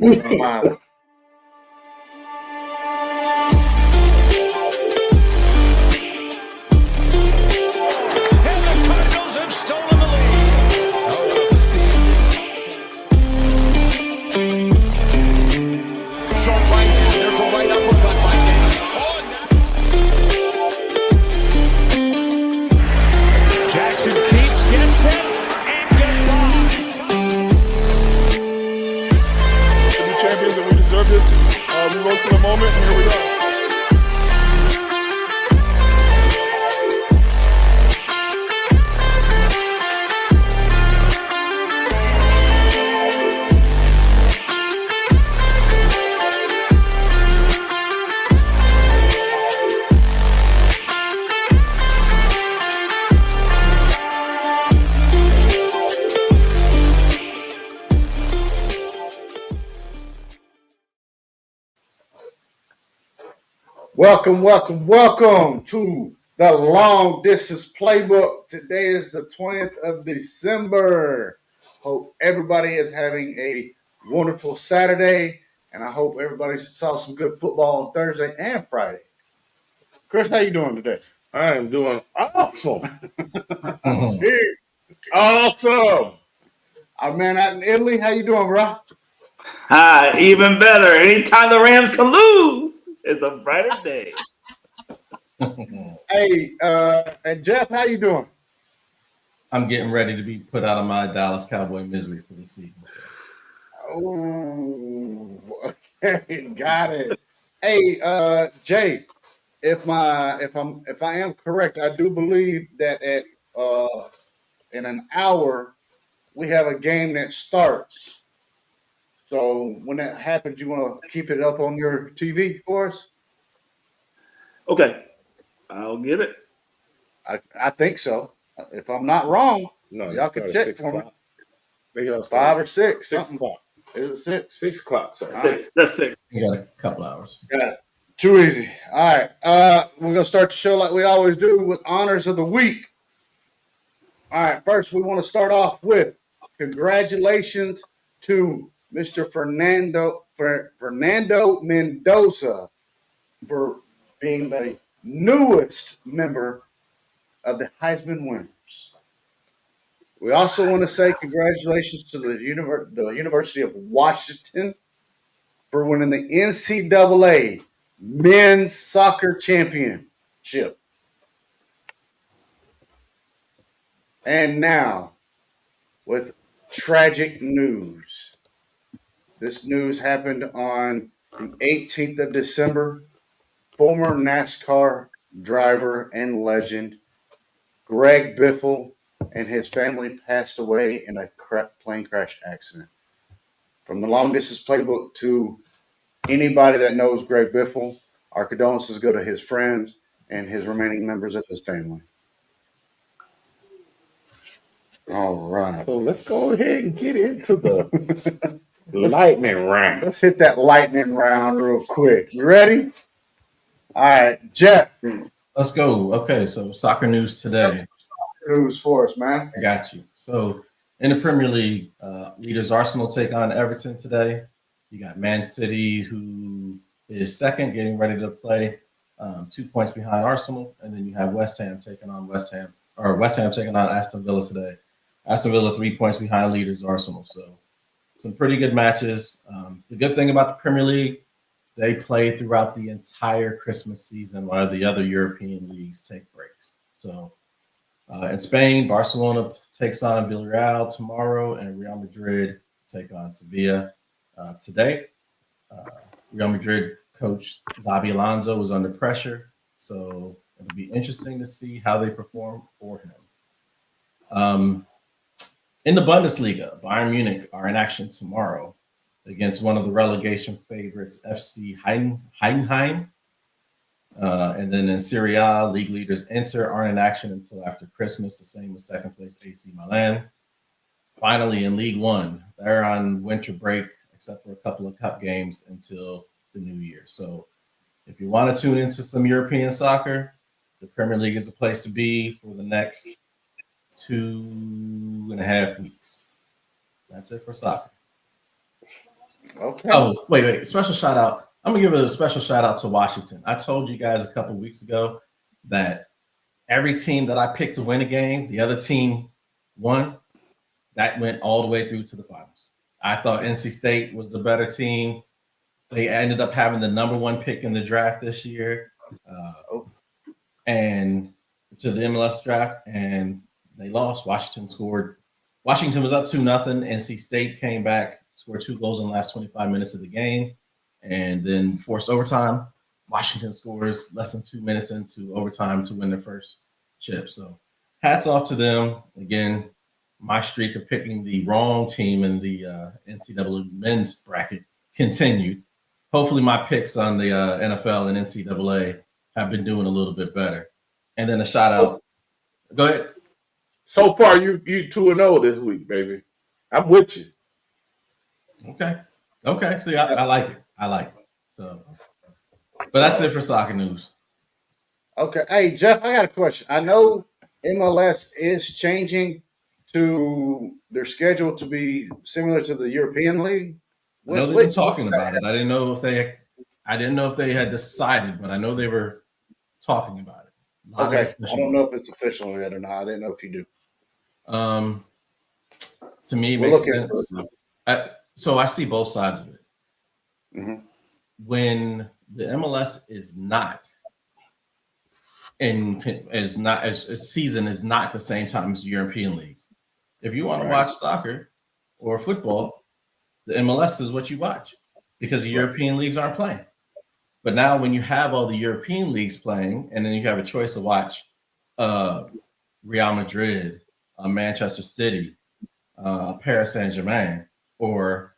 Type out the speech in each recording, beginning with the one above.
Wow. We rose to the moment, and here we go. Welcome to the Long Distance Playbook. Today is the 20th of December. Hope everybody is having a wonderful Saturday, and I hope everybody saw some good football on Thursday and Friday. Chris, how you doing today? I am doing awesome. Awesome. Our man out in Italy, how you doing, bro? Even better. Anytime the Rams can lose, it's a brighter day. Hey, and Jeff, how you doing? I'm getting ready to be put out of my Dallas Cowboy misery for the season. So. Oh, okay, got it. Hey, Jay, if I am correct, I do believe that at in an hour we have a game that starts. So when that happens, you want to keep it up on your TV for us? Okay, I'll get it. I think so. If I'm not wrong, No, y'all can check for me. They got 5 or 6, 6 something. o'clock. Is it 6? 6 o'clock. Sorry. Six. That's 6. You got a couple hours. Got it. Too easy. All right. We're gonna start the show like we always do with honors of the week. All right. First, we want to start off with congratulations to Mr. Fernando Mendoza for being the newest member of the Heisman winners. We also want to say congratulations to the University of Washington for winning the NCAA Men's Soccer Championship. And now, with tragic news. This news happened on the 18th of December. Former NASCAR driver and legend Greg Biffle and his family passed away in a plane crash accident. From the Long Distance Playbook to anybody that knows Greg Biffle, our condolences go to his friends and his remaining members of his family. All right. So let's go ahead and get into the lightning round. Let's hit that lightning round real quick. You ready? All right, Jeff. Let's go. Okay, so soccer news today. News for us, man. I got you. So in the Premier League, leaders Arsenal take on Everton today. You got Man City, who is second, getting ready to play, 2 points behind Arsenal, and then you have West Ham taking on Aston Villa today. Aston Villa 3 points behind leaders Arsenal. So some pretty good matches. The good thing about the Premier League, they play throughout the entire Christmas season while the other European leagues take breaks. So in Spain, Barcelona takes on Villarreal tomorrow, and Real Madrid take on Sevilla today. Real Madrid coach Xabi Alonso was under pressure, so it'll be interesting to see how they perform for him. In the Bundesliga, Bayern Munich are in action tomorrow against one of the relegation favorites, FC Heidenheim. And then in Serie A, league leaders Inter aren't in action until after Christmas, the same with second place AC Milan. Finally, in League One, they're on winter break, except for a couple of cup games until the new year. So if you want to tune into some European soccer, the Premier League is a place to be for the next 2.5 weeks. That's it for soccer. Okay. Oh, wait. Special shout out. I'm gonna give a special shout out to Washington. I told you guys a couple weeks ago that every team that I picked to win a game, the other team won. That went all the way through to the finals. I thought NC State was the better team. They ended up having the number one pick in the draft this year, Oh, and to the MLS draft, and they lost. Washington scored. Washington was up 2-0. NC State came back, scored 2 goals in the last 25 minutes of the game, and then forced overtime. Washington scores less than 2 minutes into overtime to win their first chip. So, hats off to them. Again, my streak of picking the wrong team in the NCAA men's bracket continued. Hopefully, my picks on the NFL and NCAA have been doing a little bit better. And then a shout out. Go ahead. So far, you 2-0 this week, baby. I'm with you. Okay. See, I like it. I like it. So, but that's it for soccer news. okay. Hey, Jeff, I got a question. I know MLS is changing to their schedule to be similar to the European League. I know they've been talking about it. I didn't know if they had decided, but I know they were talking about it. Okay. I don't know if it's official yet or not. I didn't know if you do. To me, it We'll makes look into sense. So I see both sides of it. Mhm. When the MLS is not as season is not the same time as European leagues. If you want to watch soccer or football, the MLS is what you watch because the European leagues aren't playing. But now when you have all the European leagues playing, and then you have a choice to watch Real Madrid, Manchester City, Paris Saint-Germain, or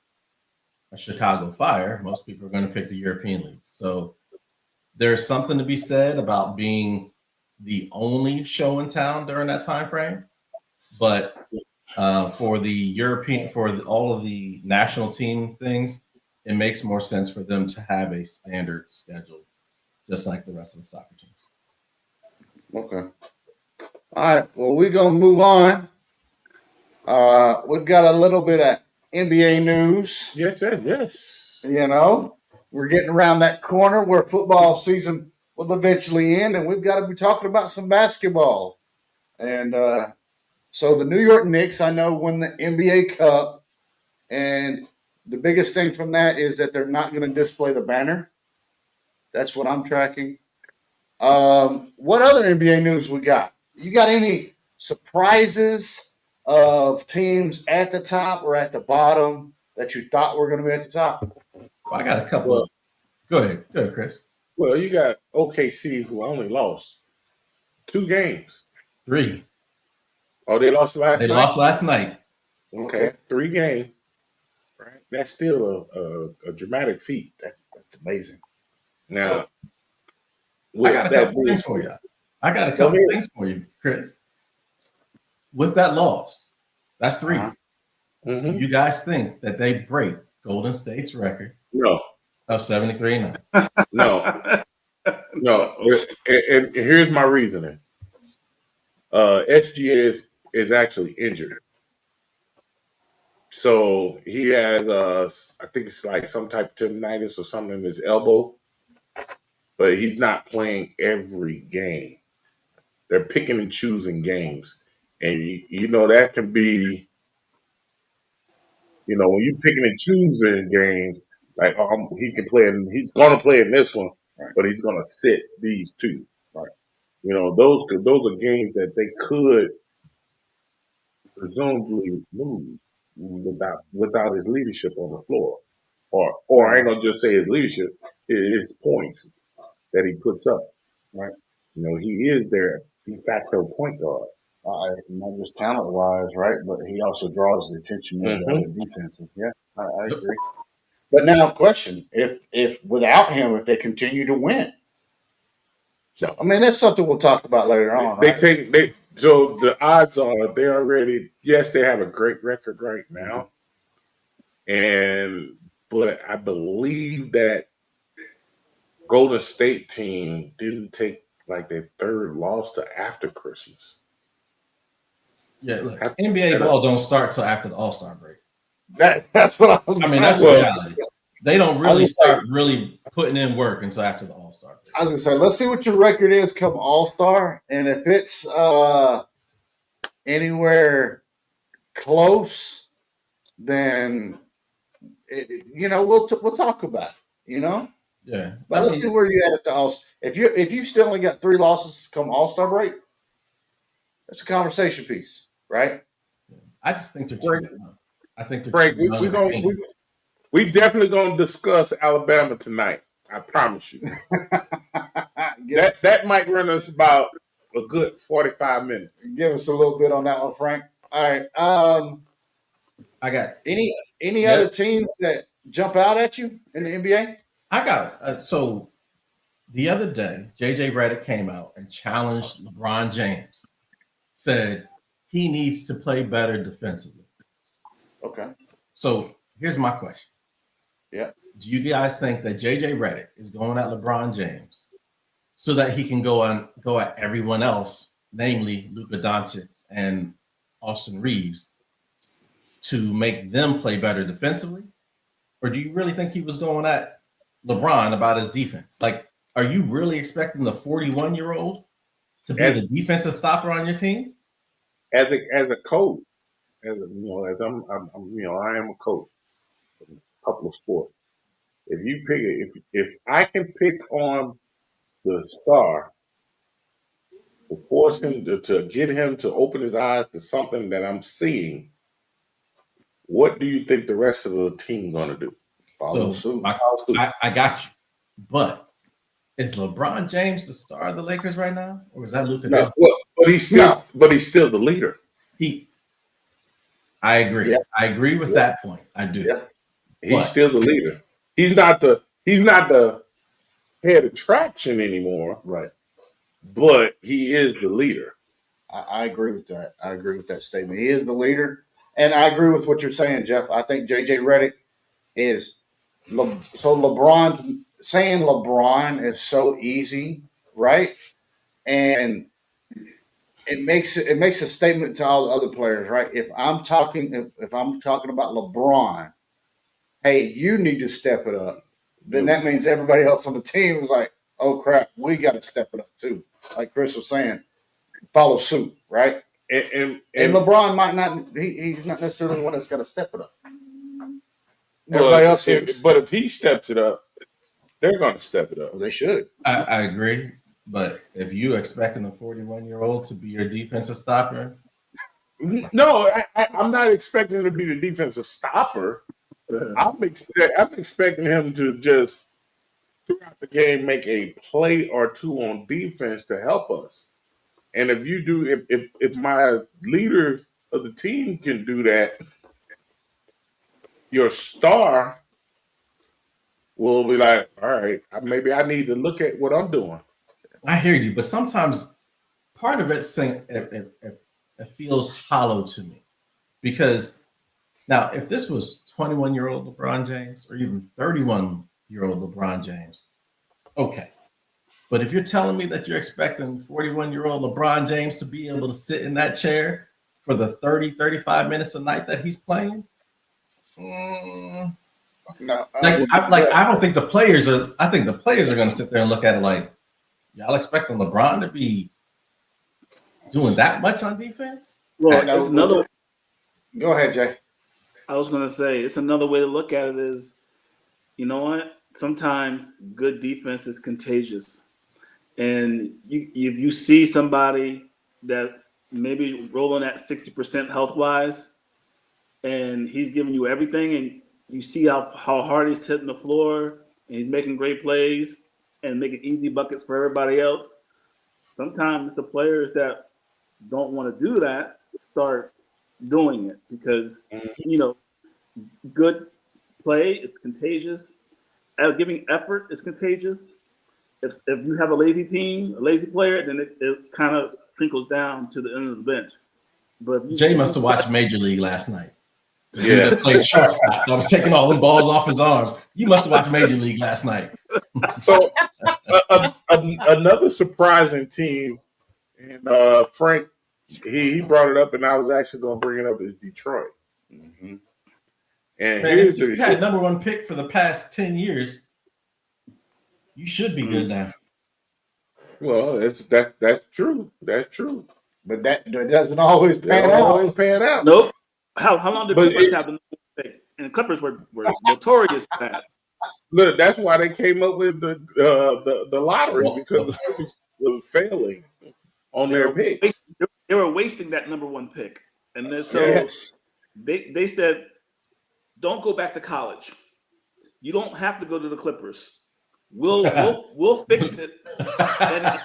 a Chicago Fire, most people are going to pick the European league. So there's something to be said about being the only show in town during that time frame. But for the European, all of the national team things, it makes more sense for them to have a standard schedule, just like the rest of the soccer teams. Okay. All right. Well, we're going to move on. We've got a little bit of NBA news. Yes. You know, we're getting around that corner where football season will eventually end, and we've got to be talking about some basketball. And so the New York Knicks, I know, won the NBA Cup, and the biggest thing from that is that they're not going to display the banner. That's what I'm tracking. What other NBA news we got? You got any surprises of teams at the top or at the bottom that you thought were going to be at the top? Well, I got a couple. Go ahead, Chris. Well, you got OKC who only lost 2 games. 3. Oh, they lost last night? They lost last night. Okay, 3 games. Right. That's still a dramatic feat. That's amazing. Now, I got a couple things for you. Things for you, Chris. With that loss, that's 3. Mm-hmm. Do you guys think that they break Golden State's record? No. Of 73-9. No. And here's my reasoning. SGA is actually injured. So he has, I think it's like some type of tendonitis or something in his elbow, but he's not playing every game. They're picking and choosing games. And, you know, that can be, you know, when you're picking and choosing games, like he's going to play in this one, but he's going to sit these 2. Right. You know, those are games that they could presumably lose without his leadership on the floor. Or I ain't gonna just say his leadership, his points that he puts up. Right. You know, he is their de facto point guard. Not just talent wise, right? But he also draws the attention of the other defenses. Yeah, I agree. But now, question: if without him, if they continue to win, so I mean that's something we'll talk about later on. Right? So the odds are they already. Yes, they have a great record right now, but I believe that Golden State team didn't take like their 3rd loss to after Christmas. Yeah, look, NBA ball don't start till after the All-Star break. That's what I was. I mean, that's the reality. They don't really start really putting in work until after the All-Star break. I was gonna say, let's see what your record is come All-Star, and if it's anywhere close, then we'll talk about it. Yeah, But let's see where you at the All. If you still only got 3 losses come All-Star break, that's a conversation piece, right? I just think they're too young. I think they're Frank, too young. we definitely gonna discuss Alabama tonight. I promise you. that might run us about a good 45 minutes. Give us a little bit on that one, Frank. All right. I got any other teams that jump out at you in the NBA? I got it. So the other day, JJ Redick came out and challenged LeBron James. Said he needs to play better defensively. Okay. So here's my question. Yeah. Do you guys think that JJ Redick is going at LeBron James so that he can go at everyone else, namely Luka Doncic and Austin Reeves, to make them play better defensively? Or do you really think he was going at LeBron about his defense? Like, are you really expecting the 41-year-old to be the defensive stopper on your team? As a coach, I am a coach in a couple of sports. If I can pick on the star to force him to get him to open his eyes to something that I'm seeing, what do you think the rest of the team gonna do? Follow suit. I got you, but is LeBron James the star of the Lakers right now, or is that Luka? No, but he's still the leader. I agree. Yeah. I agree with that point. I do. Yeah. He's still the leader. He's not the head attraction anymore. Right. But he is the leader. I agree with that. I agree with that statement. He is the leader. And I agree with what you're saying, Jeff. I think JJ Redick is so LeBron's saying LeBron is so easy, right? And it makes a statement to all the other players, right? If I'm talking about LeBron, hey, you need to step it up. Then that means everybody else on the team is like, oh crap, we got to step it up too. Like Chris was saying, follow suit, right? And LeBron might not. He's not necessarily the one that's got to step it up. Everybody else is. But if he steps it up, they're going to step it up. Well, they should. I agree. But if you're expecting a 41-year-old to be your defensive stopper, no, I'm not expecting him to be the defensive stopper. I'm expecting him to just throughout the game make a play or two on defense to help us. And if you do, if my leader of the team can do that, your star will be like, all right, maybe I need to look at what I'm doing. I hear you, but sometimes part of it feels hollow to me, because now if this was 21-year-old LeBron James or even 31-year-old LeBron James, okay. But if you're telling me that you're expecting 41-year-old LeBron James to be able to sit in that chair for the 35 minutes a night that he's playing, No, I don't think the players are. I think the players are going to sit there and look at it like, y'all expecting LeBron to be doing that much on defense? Well, it's another. Go ahead, Jay. I was going to say it's another way to look at it is, you know what? Sometimes good defense is contagious, and if you see somebody that maybe rolling at 60% health wise, and he's giving you everything, and you see how hard he's hitting the floor, and he's making great plays and making easy buckets for everybody else. Sometimes the players that don't want to do that start doing it because, good play, it's contagious. Giving effort is contagious. If you have a lazy team, a lazy player, then it kind of trickles down to the end of the bench. But Jay must have watched Major League last night. Yeah, played shortstop. I was taking all the balls off his arms. You must have watched Major League last night. So another surprising team, and Frank, he brought it up, and I was actually going to bring it up, is Detroit. Mm-hmm. And Man, here's if you the had number one pick for the past 10 years, you should be good now. well, that's true. That's true. But that doesn't always They pan don't always out. pan out. Nope. How long did But Clippers have the number one pick? And the Clippers were notorious for that. look, that's why they came up with the lottery, Well, because the Clippers were failing on They their were picks. they were wasting that number one pick, and then so Yes. they said, "Don't go back to college. You don't have to go to the Clippers. We'll fix it, and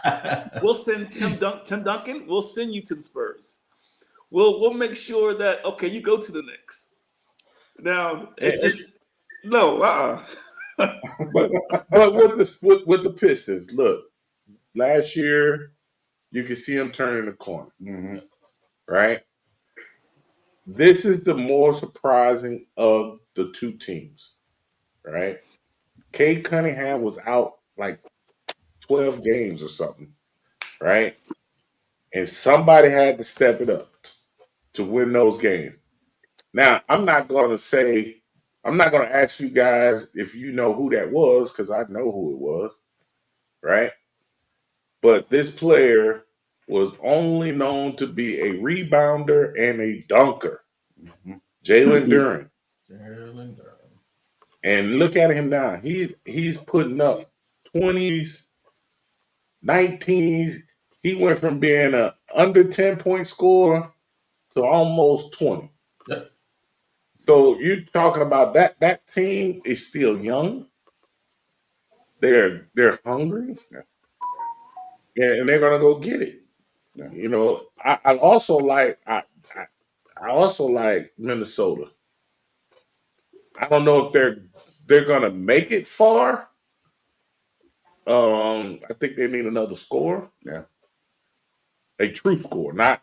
we'll send Tim Duncan. We'll send you to the Spurs. We'll make sure that okay, you go to the Knicks. Now it's just no. But with the Pistons, look, last year you can see them turning the corner, Mm-hmm. right? This is the more surprising of the two teams, right? Cade Cunningham was out like 12 games or something, right? And somebody had to step it up to win those games. Now, I'm not going to ask you guys if you know who that was, because I know who it was, right? But this player was only known to be a rebounder and a dunker, Mm-hmm. Jalen Duren. Jalen Durham. And look at him now. He's putting up 20s, 19s. He went from being a under 10-point scorer to almost 20. Yep. So you're talking about that team is still young. They're hungry, and they're gonna go get it. Yeah. You know, I also like I also like Minnesota. I don't know if they're gonna make it far. I think they need another score. Yeah. A true score, not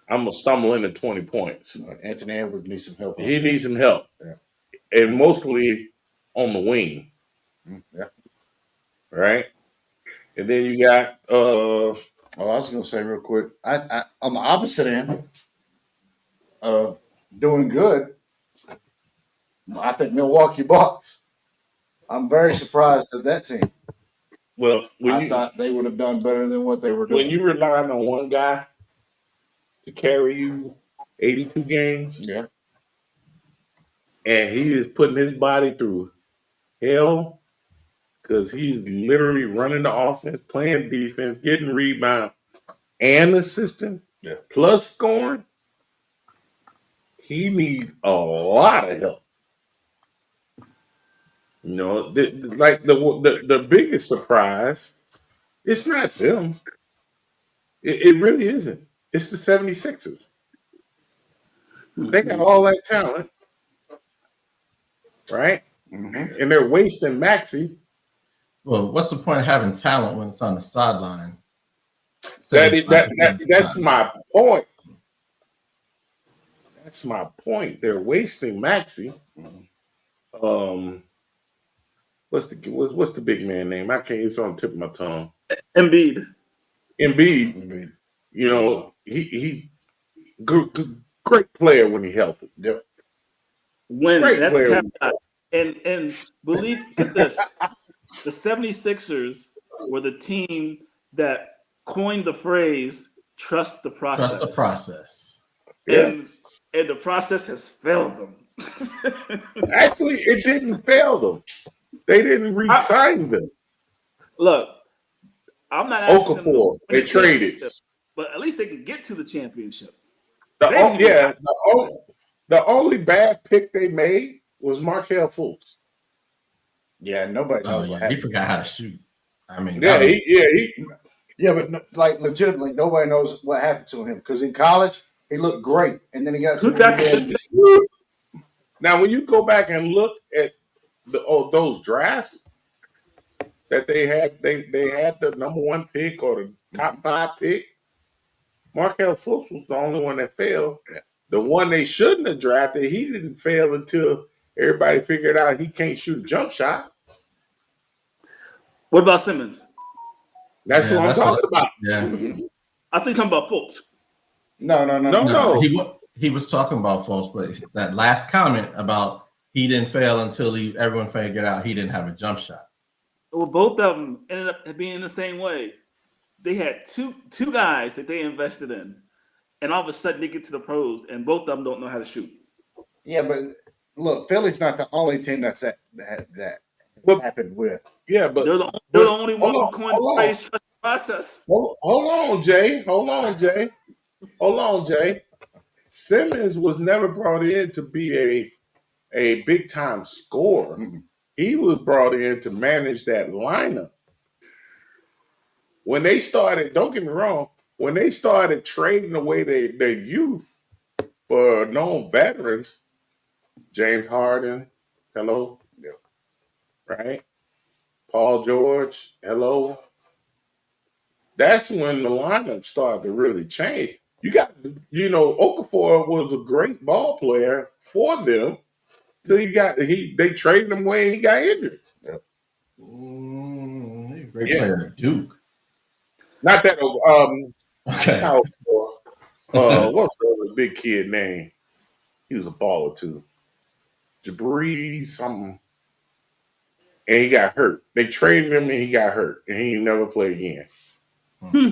I'm gonna stumble into 20 points. Anthony Edwards needs some help. He needs some help. Yeah. And mostly on the wing, Yeah. right? And then you got Oh, I was going to say real quick. I on the opposite end of doing good, I think Milwaukee Bucks. I'm very surprised at that team. well I thought they would have done better than what they were when doing. you rely on one guy to carry you 82 games, Yeah. and he is putting his body through hell because he's literally running the offense, playing defense, getting rebound, and assisting, Yeah. plus scoring. He needs a lot of help. You know, like the biggest surprise, it's not them. It really isn't. It's the 76ers. They got all that talent, right? Mm-hmm. And they're wasting Maxey. Well, what's the point of having talent when it's on the sideline? That's my point. That's my point. They're wasting Maxey. What's the big man name? I can't. It's on the tip of my tongue. Embiid. Embiid. You know, he's great player when he's healthy. Yep. When Great that's player. and get this, the 76ers were the team that coined the phrase "trust the process." Trust the process. And the process has failed them. Actually, it didn't fail them. They didn't re-sign them. Look, I'm not asking them to Okafor, win they the traded. championship, but at least they can get to the championship. The only bad pick they made was Markelle Fultz. Yeah. Nobody knows Oh what yeah, he happened. forgot how to shoot. I mean, Yeah, but like legitimately, nobody knows what happened to him because in college he looked great, and then he got to Who the drafted NBA. him? Now, when you go back and look at those drafts that they had the number one pick or the top 5 pick. Markelle Fultz was the only one that failed. Yeah. The one they shouldn't have drafted, he didn't fail until everybody figured out he can't shoot a jump shot. What about Simmons? That's what I'm talking about. Yeah. Mm-hmm. I think you're talking about Fultz. No. No. he was talking about false play. That last comment about he didn't fail until everyone figured out he didn't have a jump shot. Well, both of them ended up being the same way. They had two guys that they invested in, and all of a sudden they get to the pros, and both of them don't know how to shoot. Yeah, but look, Philly's not the only team that But happened with. yeah, They're the only one hold who on, coined the phrase "trust the process." hold on, Jay. Hold on, Jay. Simmons was never brought in to be a big time scorer. Mm-mm. He was brought in to manage that lineup. When they started, don't get me wrong, when they started trading away their youth for known veterans, James Harden, hello, Yeah. right? Paul George, hello. That's when the lineup started to really change. You got, Okafor was a great ball player for them till they traded him away and he got injured. He's a great Yeah, player at Duke. not that. Okay. How, what's the other big kid name? He was a baller too. Jabri something, and he got hurt. They traded him and he got hurt, and he never played again.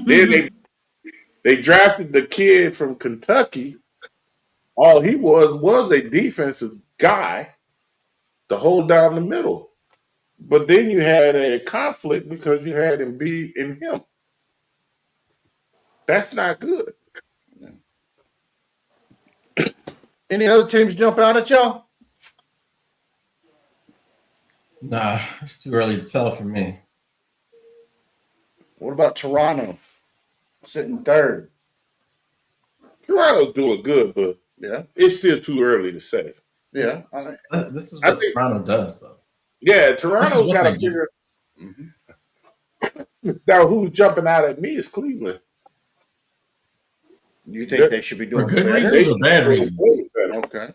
Then they drafted the kid from Kentucky. All he was a defensive guy to hold down the middle. But then you had a conflict because you had Embiid in him. That's not good. Any other teams jump out at y'all? Nah, it's too early to tell for me. What about Toronto? Sitting third. Toronto's doing good, but Yeah, it's still too early to say. yeah. This is I what think- Toronto does, though. Yeah, This is Toronto's what got to they do. figure. Mhm. Now, who's jumping out at me is Cleveland. You think they should be doing good better? reasons or bad reasons? Way better. Okay.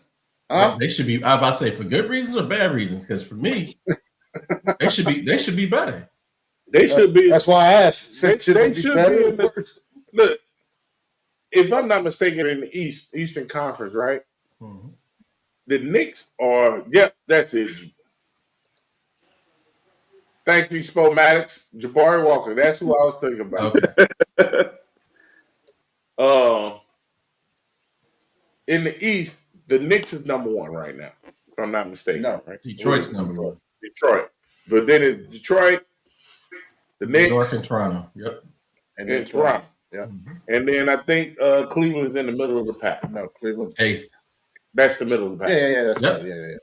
Huh? They should be. I was about to say for good reasons or bad reasons. Because for me, they should be better. They should be. That's why I asked. They should be better in the- Look, if I'm not mistaken, in the Eastern Conference, right? Mhm. The Knicks are. Yep, that's it. Thank you, Spomatics. Jabari Walker. That's who I was thinking about. Okay. In the East, the Knicks is number one right now, if I'm not mistaken. No. Right? Detroit's number one. Detroit. But then it's Detroit, the New York Knicks, and Toronto. Yep. And and Toronto. Yeah. Mhm. And then I think Cleveland's in the middle of the pack. No, Cleveland's. Eighth. That's the middle of the Yeah, pack. yeah, yeah. That's Yep. right.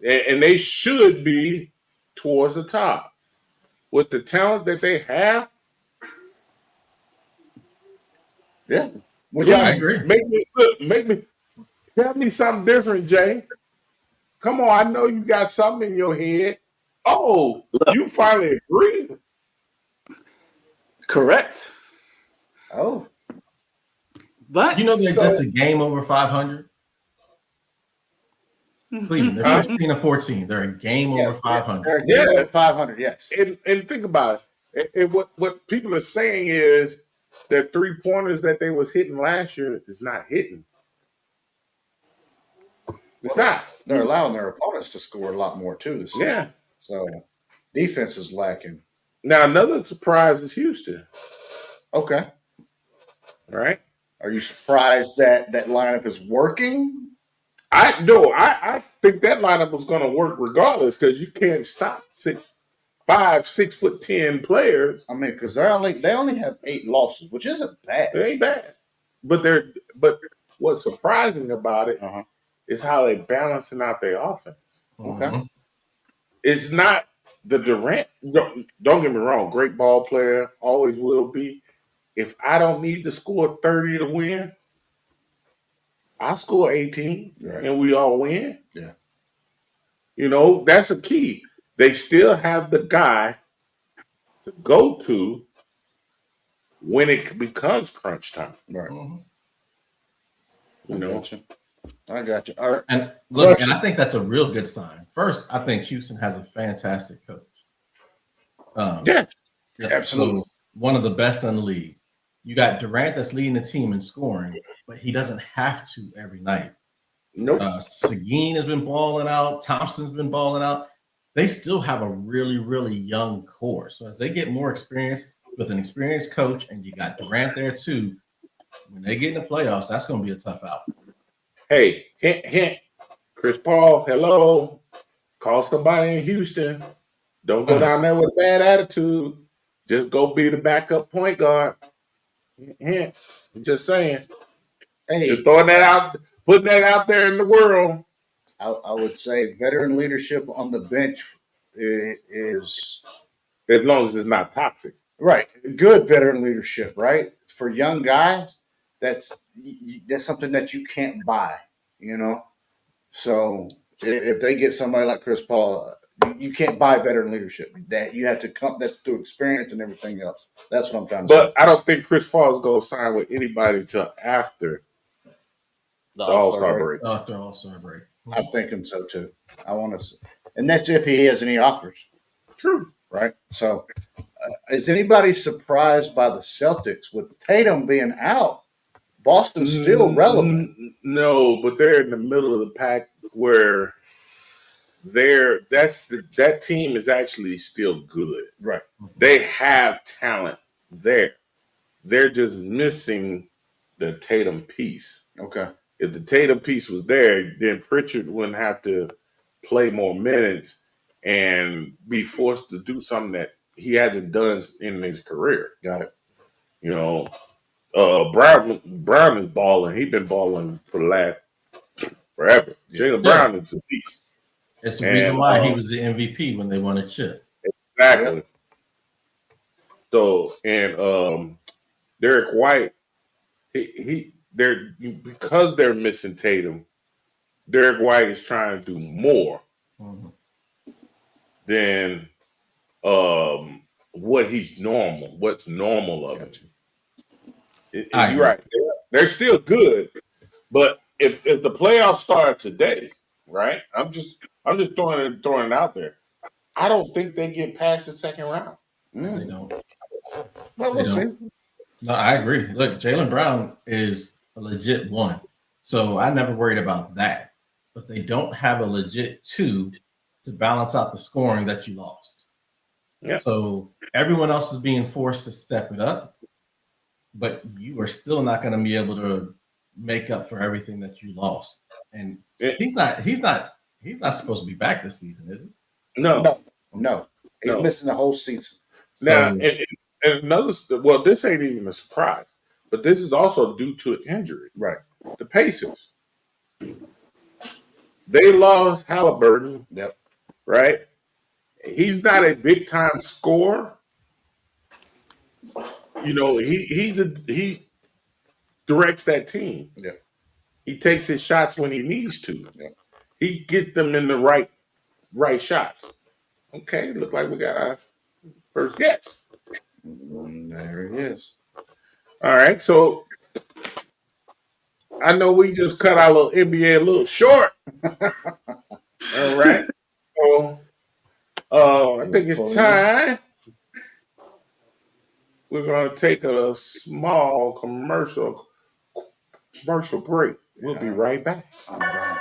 Yeah. And they should be towards the top. With the talent that they have, Yeah. would Yeah, I y'all agree. make me tell me something different, Jay. Come on, I know you got something in your head. Oh, you finally agree. Correct. Oh. But You know they're just a game over 500. Cleveland, they're 15 and 14. They're a game over 500. Yeah. 500. Yes. And think about it. And what people are saying is that 3-pointers that they was hitting last year is not hitting. It's not. They're allowing their opponents to score a lot more too this season. Yeah. So defense is lacking. Now another surprise is Houston. Okay. Right? Are you surprised that that lineup is working? I think that lineup was going to work regardless because you can't stop 6'10" players. I mean, because they only have 8 losses, which isn't bad. It ain't bad, but what's surprising about it Uh-huh. is how they balancing out their offense. Okay. Mhm. It's not the Durant. Don't get me wrong, great ball player, always will be. If I don't need to score 30 to win, I'll score 18 Right. and we all win. Yeah. That's a key. They still have the guy to go to when it becomes crunch time. Right. Mhm. I got you. All right. And look, Question. and I think that's a real good sign. First, I think Houston has a fantastic coach. Yes. Yeah, Absolutely. so one of the best in the league. You got Durant that's leading the team in scoring, but he doesn't have to every night. Nope. Seguin has been balling out. Thompson's been balling out. They still have a really, really young core. So as they get more experience with an experienced coach, and you got Durant there too, when they get in the playoffs, that's going to be a tough out. Hey, hint, hint. Chris Paul, hello. Call somebody in Houston. Don't go down there with a bad attitude. Just go be the backup point guard. Hint. I'm just saying. Hey, Just throwing that out, putting that out there in the world. I would say veteran leadership on the bench is As long as it's not toxic. right. Good veteran leadership, right? For young guys, that's something that you can't buy, you know. So if they get somebody like Chris Paul, you can't buy veteran leadership. That you have to come. That's through experience and everything else. That's what I'm trying to say. But I don't think Chris Paul is going to sign with anybody until after the All-Star break. After All-Star break. I'm thinking so too. I want to, and that's if he has any offers. True. Right. So, is anybody surprised by the Celtics with Tatum being out? Boston's still relevant. No, but they're in the middle of the pack where that team is actually still good. Right. They have talent there. They're just missing the Tatum piece. Okay. If the Tatum piece was there, then Pritchard wouldn't have to play more minutes and be forced to do something that he hasn't done in his career. Got it. You know, Brown is balling. He's been balling for the last forever. Jaylen Brown is a beast. It's the reason why he was the MVP when they won a chip. Exactly. Yep. So, and Derek White, because they're missing Tatum, Derek White is trying to do more than what's normal of him. You're right. They're still good, but if the playoffs start today, right? I'm just throwing it out there. I don't think they get past the second round. They don't. Well, we'll see. No, I agree. Look, Jaylen Brown is a legit one. So I never worried about that. But they don't have a legit two to balance out the scoring that you lost. Yeah. So everyone else is being forced to step it up, but you are still not going to be able to make up for everything that you lost. And he's not supposed to be back this season, is he? No. He's missing the whole season. Now, and another, well, this ain't even a surprise, but this is also due to an injury. Right. The Pacers. They lost Halliburton. Yep. Right? He's not a big time scorer. You know, he directs that team. Yeah. He takes his shots when he needs to. Yeah. He gets them in the right shots. Okay, look like we got our first guest. There he is. All right, so I know we just cut our little NBA a little short. All right, so I think it's time. We're going to take a small commercial break. We'll be right back. All right.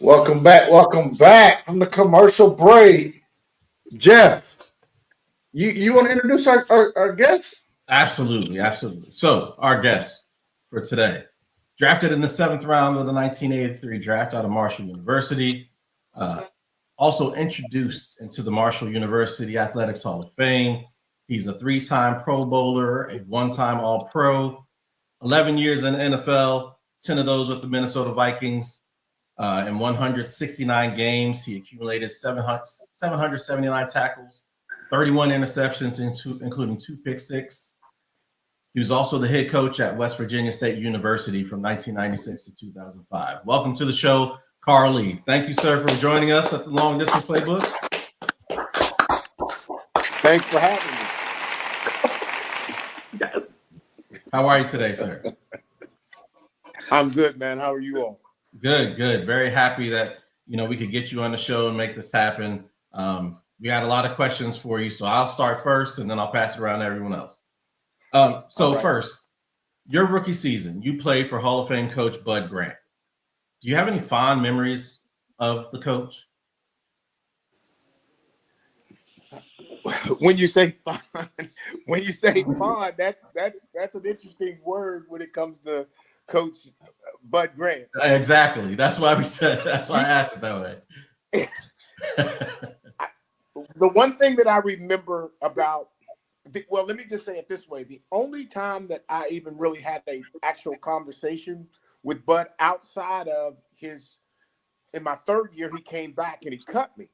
Welcome back from the commercial break. Jeff, you want to introduce our guest? Absolutely, absolutely. So, our guest for today, drafted in the 7th round of the 1983 draft out of Marshall University, uh, also introduced into the Marshall University Athletics Hall of Fame. He's a 3-time Pro Bowler, a 1-time All Pro, 11 years in the NFL, 10 of those with the Minnesota Vikings. In 169 games, he accumulated 779 tackles, 31 interceptions, including 2 pick six. He was also the head coach at West Virginia State University from 1996 to 2005. Welcome to the show, Carl Lee. Thank you, sir, for joining us at the Long Distance Playbook. Thanks for having me. Yes. How are you today, sir? I'm good, man. How are you all? Good, good. Very happy that we could get you on the show and make this happen. We got a lot of questions for you, so I'll start first, and then I'll pass it around to everyone else. So first, your rookie season, you played for Hall of Fame coach Bud Grant. Do you have any fond memories of the coach? When you say fun, that's an interesting word when it comes to Coach Bud Grant. Exactly. That's why that's why I asked it that way. The one thing that I remember about, well, let me just say it this way. The only time that I even really had an actual conversation with Bud outside of in my 3rd year, he came back and he cut me.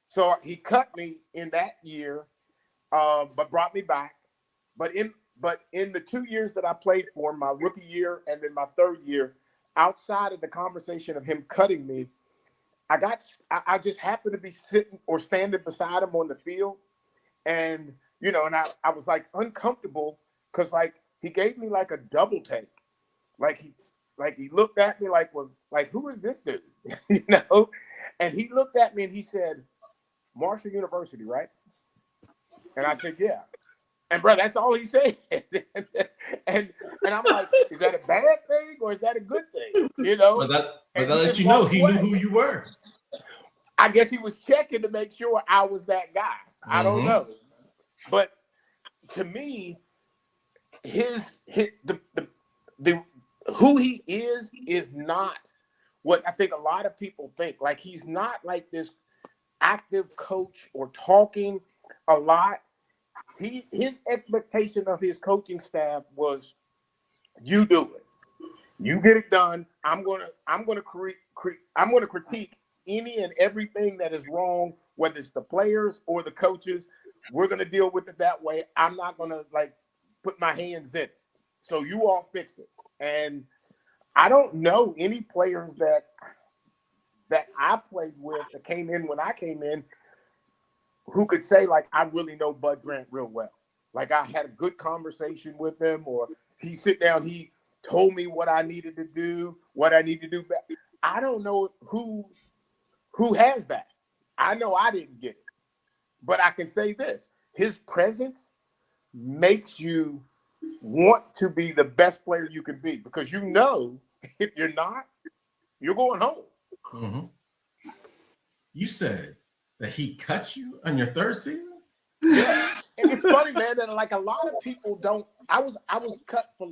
So he cut me in that year, but brought me back. But in the 2 years that I played for him, my rookie year and then my 3rd year, outside of the conversation of him cutting me, I just happened to be sitting or standing beside him on the field. And, and I was like uncomfortable because he gave me like a double take. He looked at me who is this dude? And he looked at me and he said, Marshall University, right? And I said, yeah. And bro, that's all he said. and I'm like, is that a bad thing or is that a good thing? But that let you know he knew who you were. I guess he was checking to make sure I was that guy. I don't know. But to me, the who he is not what I think a lot of people think. Like, he's not like this active coach or talking a lot. His expectation of his coaching staff was, you do it, you get it done. I'm gonna critique any and everything that is wrong, whether it's the players or the coaches. We're gonna deal with it that way. I'm not gonna put my hands in it. So you all fix it. And I don't know any players that I played with that came in when I came in who could say I really know Bud Grant real well. Like, I had a good conversation with him, or he sit down, he told me what I needed to do, what I need to do. I don't know who has that. I know I didn't get it. But I can say this, his presence makes you want to be the best player you can be, because if you're not, you're going home. Mm-hmm. You said that he cut you on your 3rd season? Yeah. And it's funny, man, that a lot of people don't. I was cut for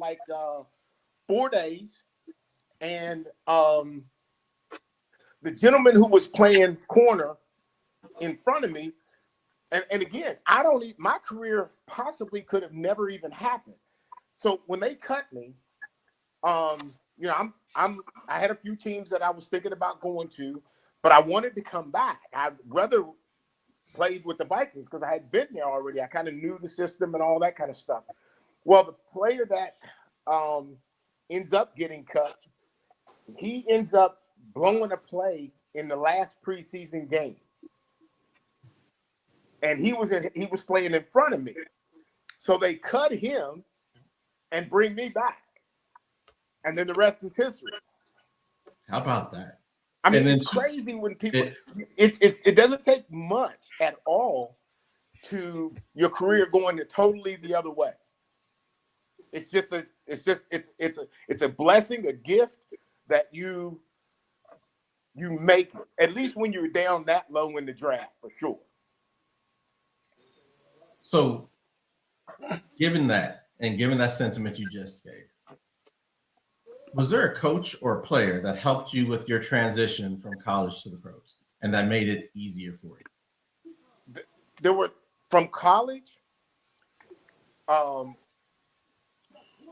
4 days, and the gentleman who was playing corner in front of me, and again, my career possibly could have never even happened. So when they cut me, I had a few teams that I was thinking about going to, but I wanted to come back. I'd rather played with the Vikings because I had been there already. I kind of knew the system and all that kind of stuff. Well, the player that ends up getting cut, he ends up blowing a play in the last preseason game. And he was playing in front of me. So they cut him and bring me back. And then the rest is history. How about that? I mean, it's crazy when people, it doesn't take much at all to your career going totally the other way. It's a blessing, a gift that you you make it. At least when you're down that low in the draft, for sure. So, given that, and given that sentiment you just gave, was there a coach or a player that helped you with your transition from college to the pros and that made it easier for you? There were, from college,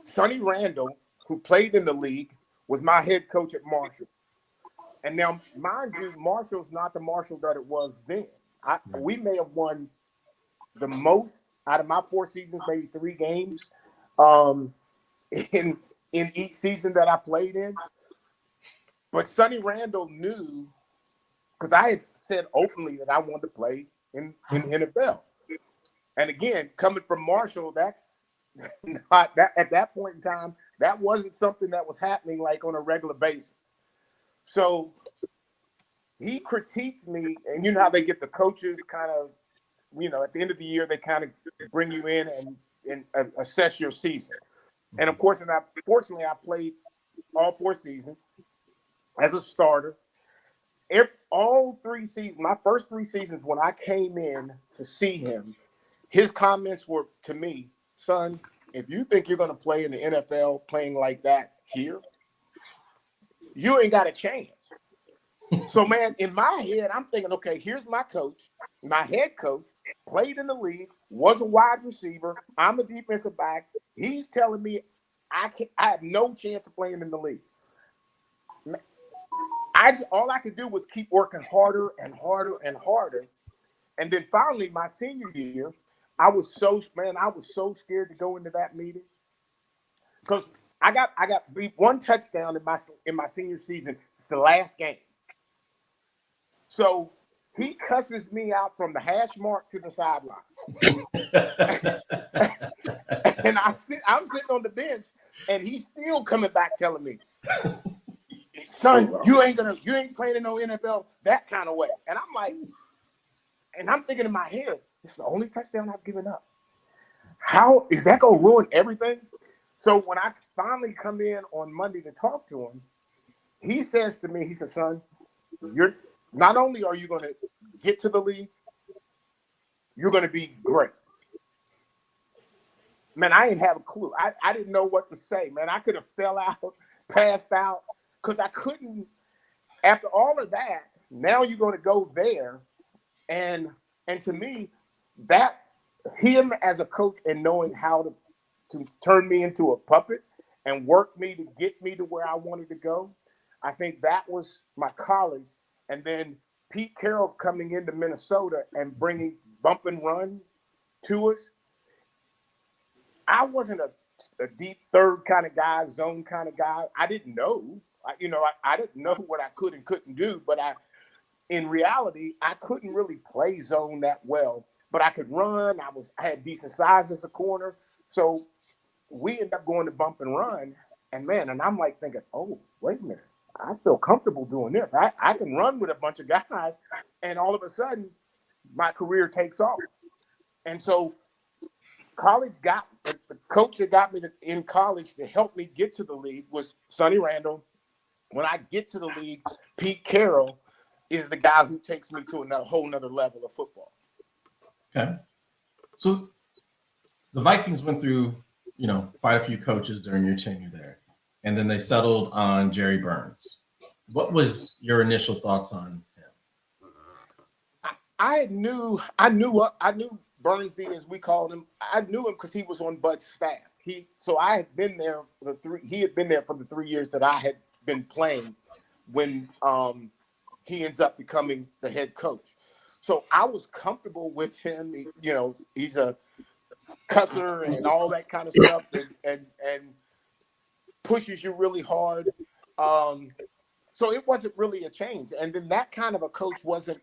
Sonny Randall, who played in the league, was my head coach at Marshall. And now, mind you, Marshall's not the Marshall that it was then. We may have won the most out of my 4 seasons, maybe 3 games in each season that I played in. But Sonny Randall knew, because I had said openly that I wanted to play in NFL. And again, coming from Marshall, that's not that at that point in time, that wasn't something that was happening like on a regular basis. So he critiqued me, and you know how they get the coaches kind of, at the end of the year, they kind of bring you in and assess your season. And of course, fortunately, I played all 4 seasons as a starter. All 3 seasons, my first 3 seasons, when I came in to see him, his comments were to me, son, if you think you're going to play in the NFL playing like that here, you ain't got a chance. So, man, in my head, I'm thinking, okay, here's my coach, my head coach, played in the league, was a wide receiver. I'm a defensive back. He's telling me I have no chance of playing in the league. All I could do was keep working harder and harder and harder. And then finally, my senior year, I was so scared to go into that meeting because I got beat 1 touchdown in my senior season. It's the last game. So he cusses me out from the hash mark to the sideline. And I'm sitting on the bench, and he's still coming back telling me, son, you ain't playing in no NFL that kind of way. And I'm like, and I'm thinking in my head, it's the only touchdown I've given up. How is that going to ruin everything? So when I finally come in on Monday to talk to him, he says to me, he says, son, not only are you going to get to the league, you're going to be great. Man, I didn't have a clue. I didn't know what to say, man. I could have fell out, passed out, because I couldn't. After all of that, now you're going to go there. And to me, that him as a coach and knowing how to turn me into a puppet and work me to get me to where I wanted to go, I think that was my college. And then Pete Carroll coming into Minnesota and bringing bump and run to us. I wasn't a deep third kind of guy, zone kind of guy. I didn't know. I didn't know what I could and couldn't do, but in reality, I couldn't really play zone that well, but I could run. I had decent size as a corner. So we ended up going to bump and run. And I'm like thinking, oh, wait a minute. I feel comfortable doing this. I can run with a bunch of guys. And all of a sudden, my career takes off. And so college the coach that got me in college to help me get to the league was Sonny Randall. When I get to the league, Pete Carroll is the guy who takes me to a whole nother level of football. Okay. So the Vikings went through, quite a few coaches during your tenure there, and then they settled on Jerry Burns. What was your initial thoughts on him? I knew Burnsy, as we called him. I knew him because he was on Bud's staff. I had been there he had been there for the 3 years that I had been playing when he ends up becoming the head coach. So I was comfortable with him. He's a cusser and all that kind of stuff, and pushes you really hard. So it wasn't really a change. And then that kind of a coach wasn't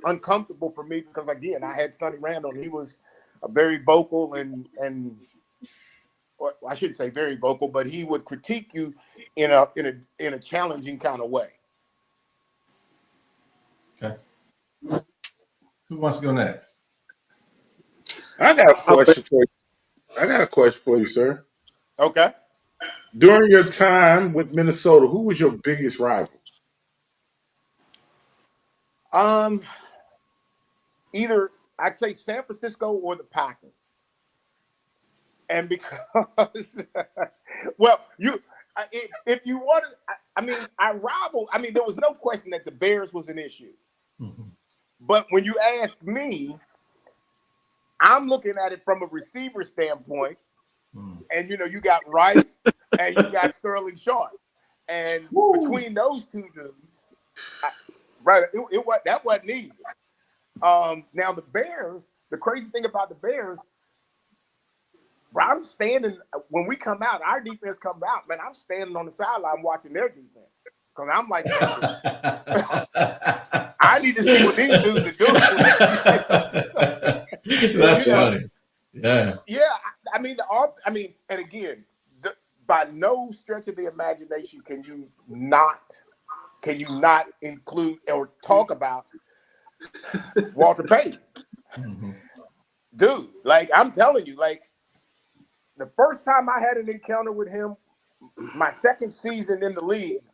uncomfortable for me because, again, I had Sonny Randall, and he was a very vocal and or I shouldn't say very vocal, but he would critique you in a challenging kind of way. Okay. Who wants to go next? I got a question for you, sir. Okay. During your time with Minnesota, who was your biggest rival? Either I'd say San Francisco or the Packers. And because, well, if you want to, I mean, there was no question that the Bears was an issue. Mm-hmm. But when you ask me, I'm looking at it from a receiver standpoint. And, you got Rice and you got Sterling Sharp. And between those two dudes, that wasn't easy. Now, the Bears, the crazy thing about the Bears, bro, I'm standing, when we come out, our defense comes out, man, I'm standing on the sideline watching their defense. Because I'm like, I need to see what these dudes are doing. That's funny. Yeah. Yeah, and again, by no stretch of the imagination can you not include or talk about Walter Payton. Mm-hmm. Dude, like I'm telling you, like the first time I had an encounter with him, my second season in the league,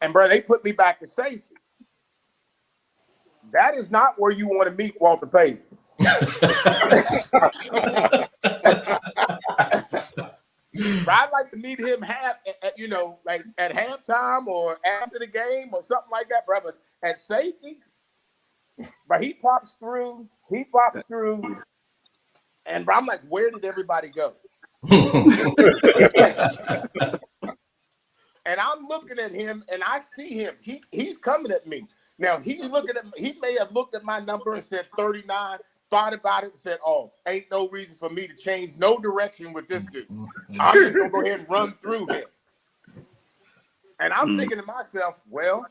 and bro, they put me back to safety. That is not where you want to meet Walter Payton. I'd like to meet him like at halftime or after the game or something like that, brother. At safety, but he pops through, and bro, I'm like, where did everybody go? And I'm looking at him, and I see him. He's coming at me. Now he's looking at me. He may have looked at my number and said 39. Thought about it and said, "Oh, ain't no reason for me to change no direction with this dude. I'm just gonna go ahead and run through him." And I'm thinking to myself, "Well,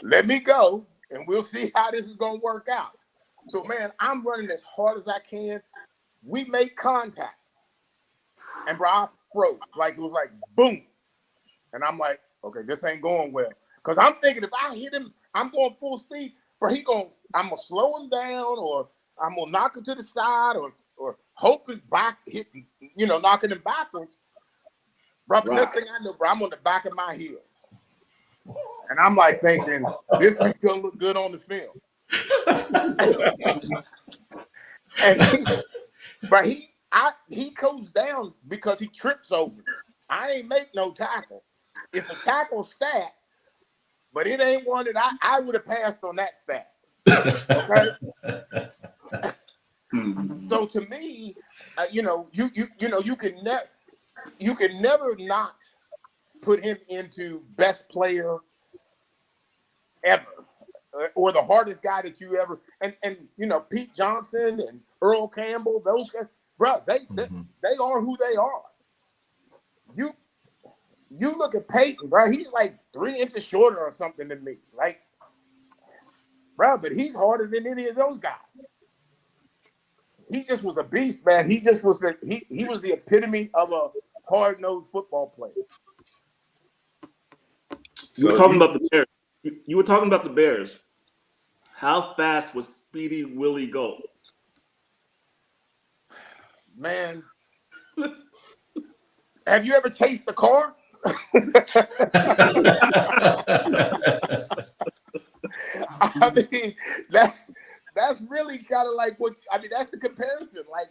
let me go, and we'll see how this is gonna work out." So, man, I'm running as hard as I can. We make contact, and bro, I froze. Like it was like boom, and I'm like, "Okay, this ain't going well." Because I'm thinking if I hit him, I'm going full speed. But I'm gonna slow him down, or I'm gonna knock him to the side, or hoping back hitting, knocking him backwards. Bro, the next thing I know, bro, I'm on the back of my heels, and I'm like thinking this ain't gonna look good on the film. And he goes down because he trips over. I ain't make no tackle. It's a tackle stat, but it ain't one that I would have passed on that stat. Okay. So to me, you can never not put him into best player ever, or the hardest guy that you ever. And Pete Johnson and Earl Campbell, those guys, bro, they are who they are. You look at Peyton, bro. He's like 3 inches shorter or something than me, like. Bro, but he's harder than any of those guys. He just was a beast, man. He just was he was the epitome of a hard-nosed football player. You were talking about the Bears. You were talking about the Bears. How fast was Speedy Willie go? Man, have you ever chased the car? I mean, that's really kind of like that's the comparison. Like,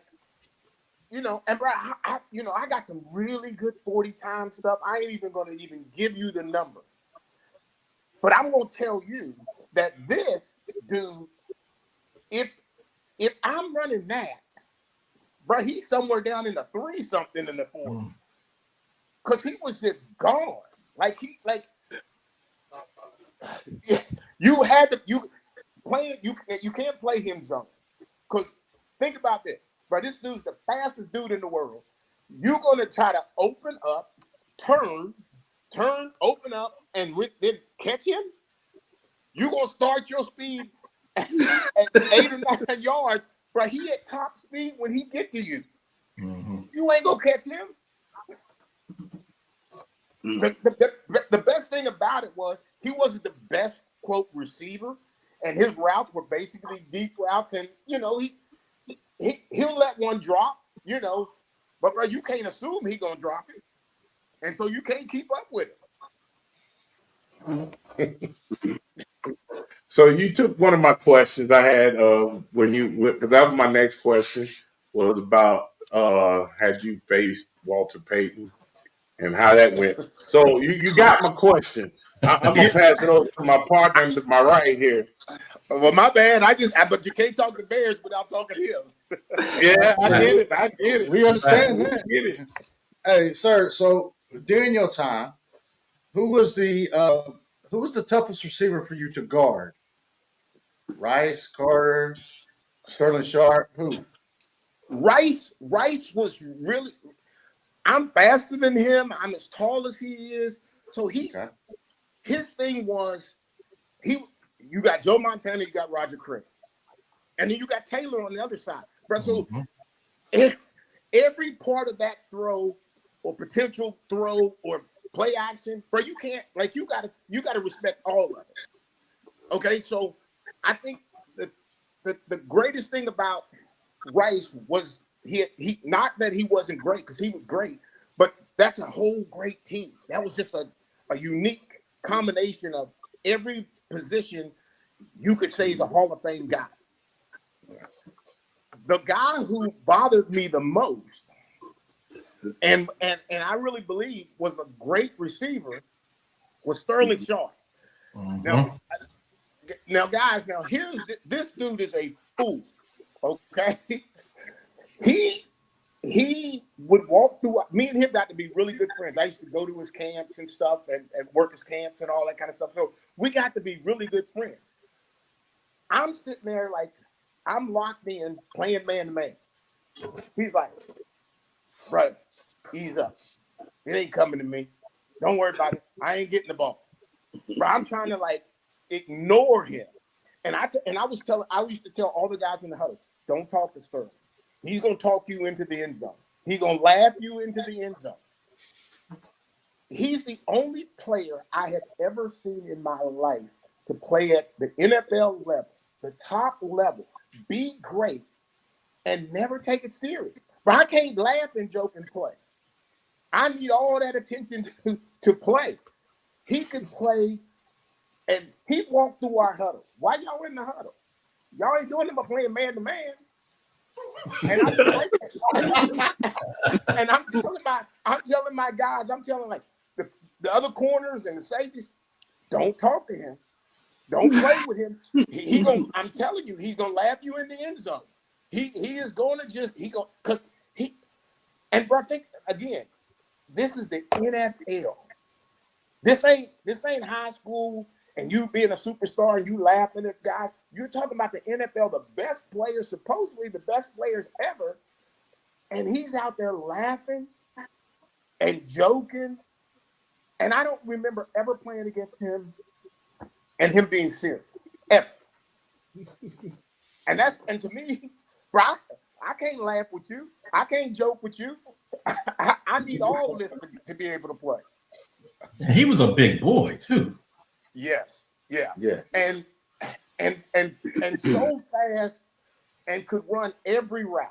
and bro, I got some really good 40 time stuff. I ain't even gonna give you the number. But I'm gonna tell you that this dude, if I'm running that, bro, he's somewhere down in the 3-something in the 4. Cause he was just gone. You can't play him zone. Because think about this, bro. This dude's the fastest dude in the world. You're gonna try to open up, turn, open up, and then catch him. You're gonna start your speed at 8 or 9 yards, bro. He at top speed when he get to you. Mm-hmm. You ain't gonna catch him. The best thing about it was he wasn't the best quote receiver, and his routes were basically deep routes, and he'll let one drop, but bro, you can't assume he's gonna drop it, and so you can't keep up with it. So you took one of my questions I had when you, because that was my next question, was about had you faced Walter Payton and how that went. So you got my question. I'm gonna pass it over to my partner to my right here. Well, my bad. But you can't talk to Bears without talking to him. Yeah, I Right. get it. I get it. We understand We that. get it. Hey, sir. So during your time, who was the toughest receiver for you to guard? Rice, Carter, Sterling Sharp, who? Rice was really. I'm faster than him. I'm as tall as he is. So Okay. his thing was he. You got Joe Montana, you got Roger Craig, and then you got Taylor on the other side. But so every part of that throw or potential throw or play action, bro, you can't you gotta respect all of it. Okay, so I think the greatest thing about Rice was he not that he wasn't great because he was great, but that's a whole great team. That was just a unique combination of every position you could say is a Hall of Fame guy. The guy who bothered me the most, and I really believe was a great receiver, was Sterling Sharp. Now, guys, this dude is a fool. Okay, he would walk through. Me and him got to be really good friends. I used to go to his camps and stuff, and work his camps and all that kind of stuff. So we got to be really good friends. I'm sitting there like I'm locked in playing man to man. He's like, bro, ease up. It ain't coming to me. Don't worry about it. I ain't getting the ball. Bro, I'm trying to ignore him. And I used to tell all the guys in the huddle, don't talk to Sterling. He's gonna talk you into the end zone. He's gonna laugh you into the end zone. He's the only player I have ever seen in my life to play at the NFL level, the top level, be great, and never take it serious. But I can't laugh and joke and play. I need all that attention to play. He could play, and he walked through our huddle. Why y'all in the huddle? Y'all ain't doing it by playing man to man. And I'm telling my guys, I'm telling the other corners and the safeties, don't talk to him. Don't play with him. I'm telling you, he's gonna laugh you in the end zone. He is gonna and bro, I think again, this is the NFL. This ain't high school and you being a superstar and you laughing at guys. You're talking about the NFL, the best players, supposedly the best players ever, and he's out there laughing and joking. And I don't remember ever playing against him and him being serious ever. And to me, bro, I can't laugh with you. I can't joke with you. I need all of this to be able to play. He was a big boy too. Yes, yeah, Yeah. and so fast and could run every route.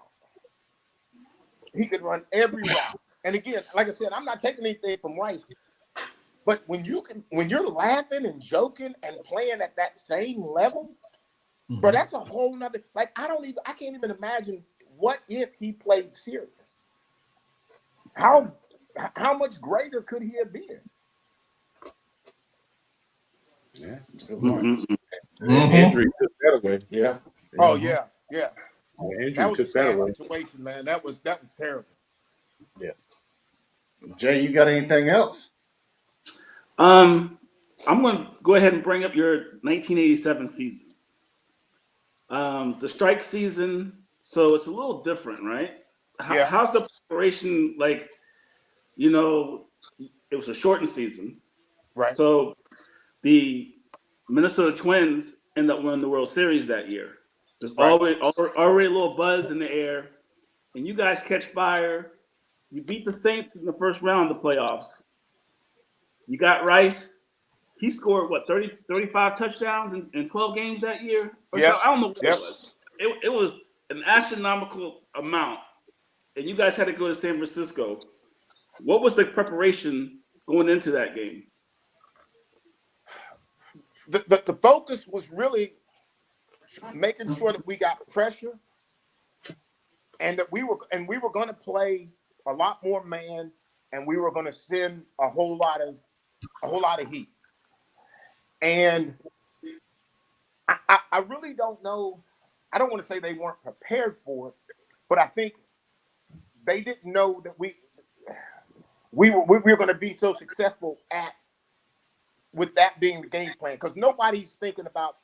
He could run every route. And again, like I said, I'm not taking anything from Rice, but when you're laughing and joking and playing at that same level, bro, that's a whole nother. I can't even imagine what if he played serious. How much greater could he have been? Yeah. Good point. Injury took that away. Yeah. Oh yeah. The That injury was a took that sad away. situation, man. That was terrible. Yeah. Jay, you got anything else? I'm going to go ahead and bring up your 1987 season. The strike season, so it's a little different, right? Yeah. How's the preparation like? You know, it was a shortened season. Right. So the Minnesota Twins end up winning the World Series that year. There's already a little buzz in the air, and you guys catch fire. You beat the Saints in the first round of the playoffs. You got Rice. He scored, 35 touchdowns in 12 games that year? Or Yep. so, I don't know what Yep. it was. It was an astronomical amount. And you guys had to go to San Francisco. What was the preparation going into that game? the focus was really making sure that we got pressure and that we were going to play a lot more man, and we were going to send a whole lot of heat. And I really don't know. I don't want to say they weren't prepared for it, but I think they didn't know that we were going to be so successful with that being the game plan, because nobody's thinking about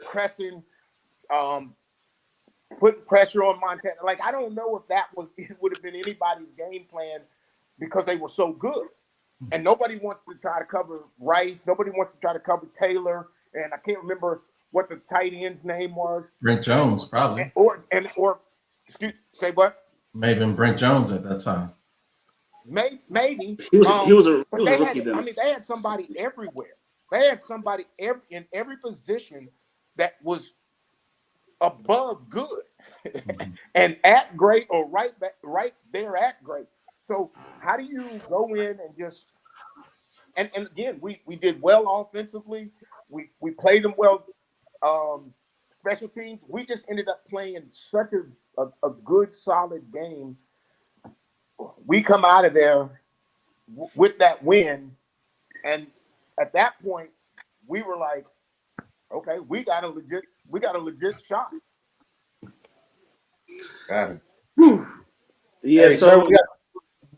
pressing, putting pressure on Montana. Like, I don't know if it would have been anybody's game plan, because they were so good. And nobody wants to try to cover Rice. Nobody wants to try to cover Taylor. And I can't remember what the tight end's name was. Brent Jones, probably. Say what? May have been Brent Jones at that time. Maybe. He was a rookie then. I mean, they had somebody everywhere. They had somebody in every position that was above good and at great, or right there at great. So how do you go in and just and again, we did well offensively. We played them well, special teams. We just ended up playing such a good, solid game. We come out of there with that win, and at that point, we were like, okay, we got a legit shot. Got it. Yeah, Hey, so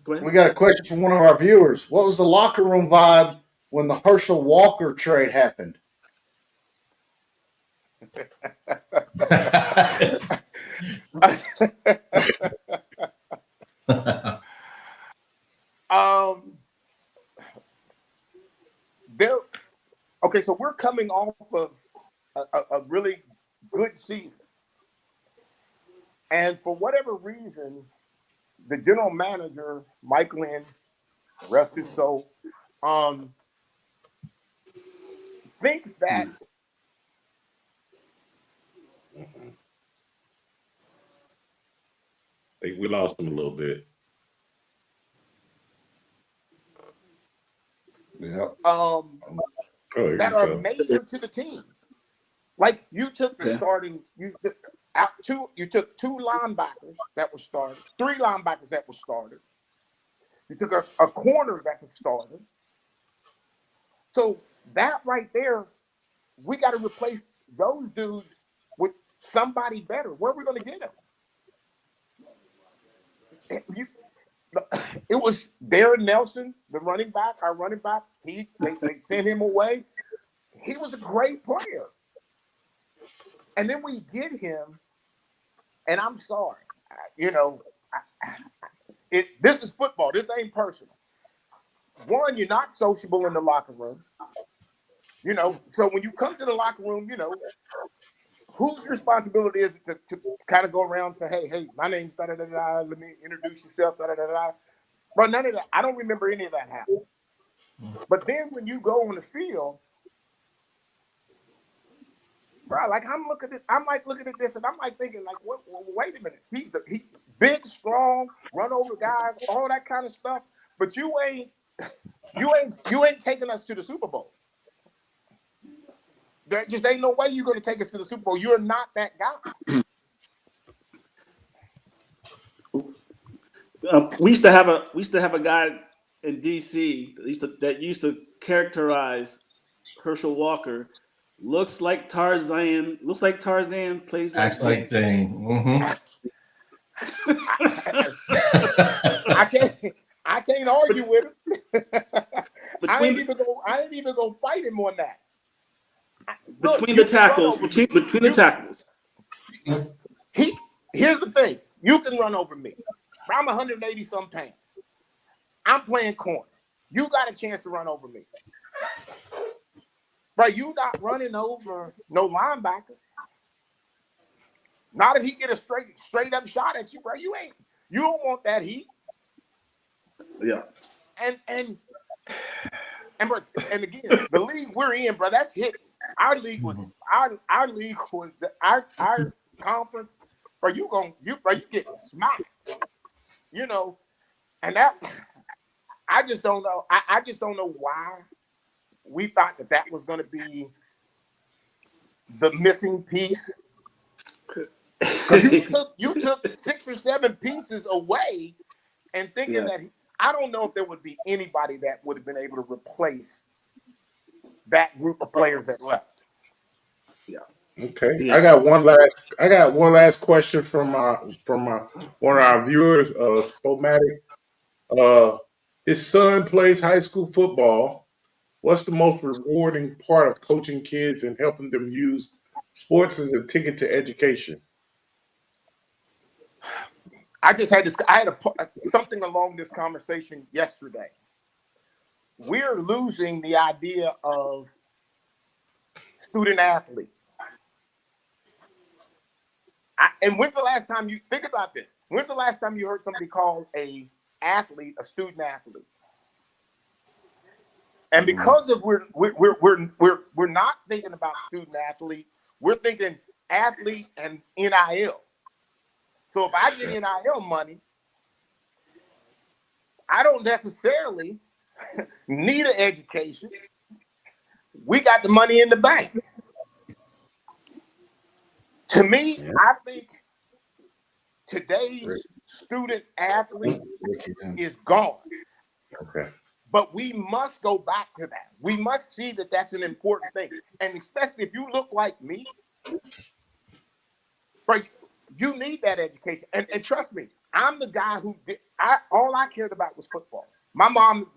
we got a question from one of our viewers. What was the locker room vibe when the Herschel Walker trade happened? Okay, so we're coming off of a really good season, and for whatever reason, the general manager, Mike Lynn, rest his soul, thinks that We lost him a little bit. Yeah. that are major to the team. Like, you took the starting, you took two linebackers that were started, three linebackers that were started. You took a corner that's a starter. So that right there, we got to replace those dudes with somebody better. Where are we going to get them? It was Darren Nelson, the running back, our running back. They sent him away. He was a great player. And then we get him, and I'm sorry, this is football. This ain't personal. One, you're not sociable in the locker room. So when you come to the locker room, whose responsibility is it to kind of go around and say, hey, my name's da-da-da-da, let me introduce yourself, da-da-da-da. But none of that. I don't remember any of that happening. But then when you go on the field, bro, like, I'm looking at this, and I'm like thinking, like, wait a minute. He's big, strong, run over guys, all that kind of stuff. But you ain't taking us to the Super Bowl. There just ain't no way you're going to take us to the Super Bowl. You're not that guy. We used to have a guy in DC that used to characterize Herschel Walker. Looks like Tarzan. Plays like Acts like Jane. Mm-hmm. I can't argue with him. I ain't even gonna fight him on that. Between the tackles. Here's the thing. You can run over me. I'm 180 some pounds. I'm playing corner. You got a chance to run over me. Bro, you not running over no linebacker. Not if he get a straight up shot at you, bro. You don't want that heat. Yeah. And again, the league we're in, bro, that's hit. Our league was our conference. Bro, you get smacked. And that I just don't know. I just don't know why we thought that was going to be the missing piece. Because you took 6 or 7 pieces away, and thinking that I don't know if there would be anybody that would have been able to replace that group of players that left. Yeah. Okay. Yeah. I got one last question from one of our viewers, Spomatic. His son plays high school football. What's the most rewarding part of coaching kids and helping them use sports as a ticket to education? I just had this. I had something along this conversation yesterday. We're losing the idea of student athlete. And when's the last time you think about this? When's the last time you heard somebody call a athlete a student athlete? And because of we're not thinking about student athlete, we're thinking athlete and NIL. So if I get NIL money, I don't necessarily need an education. We got the money in the bank. To me, I think today's student athlete is gone. Okay. But we must go back to that. We must see that that's an important thing. And especially if you look like me, right, you need that education. And trust me, I'm the guy who did, all I cared about was football. My mom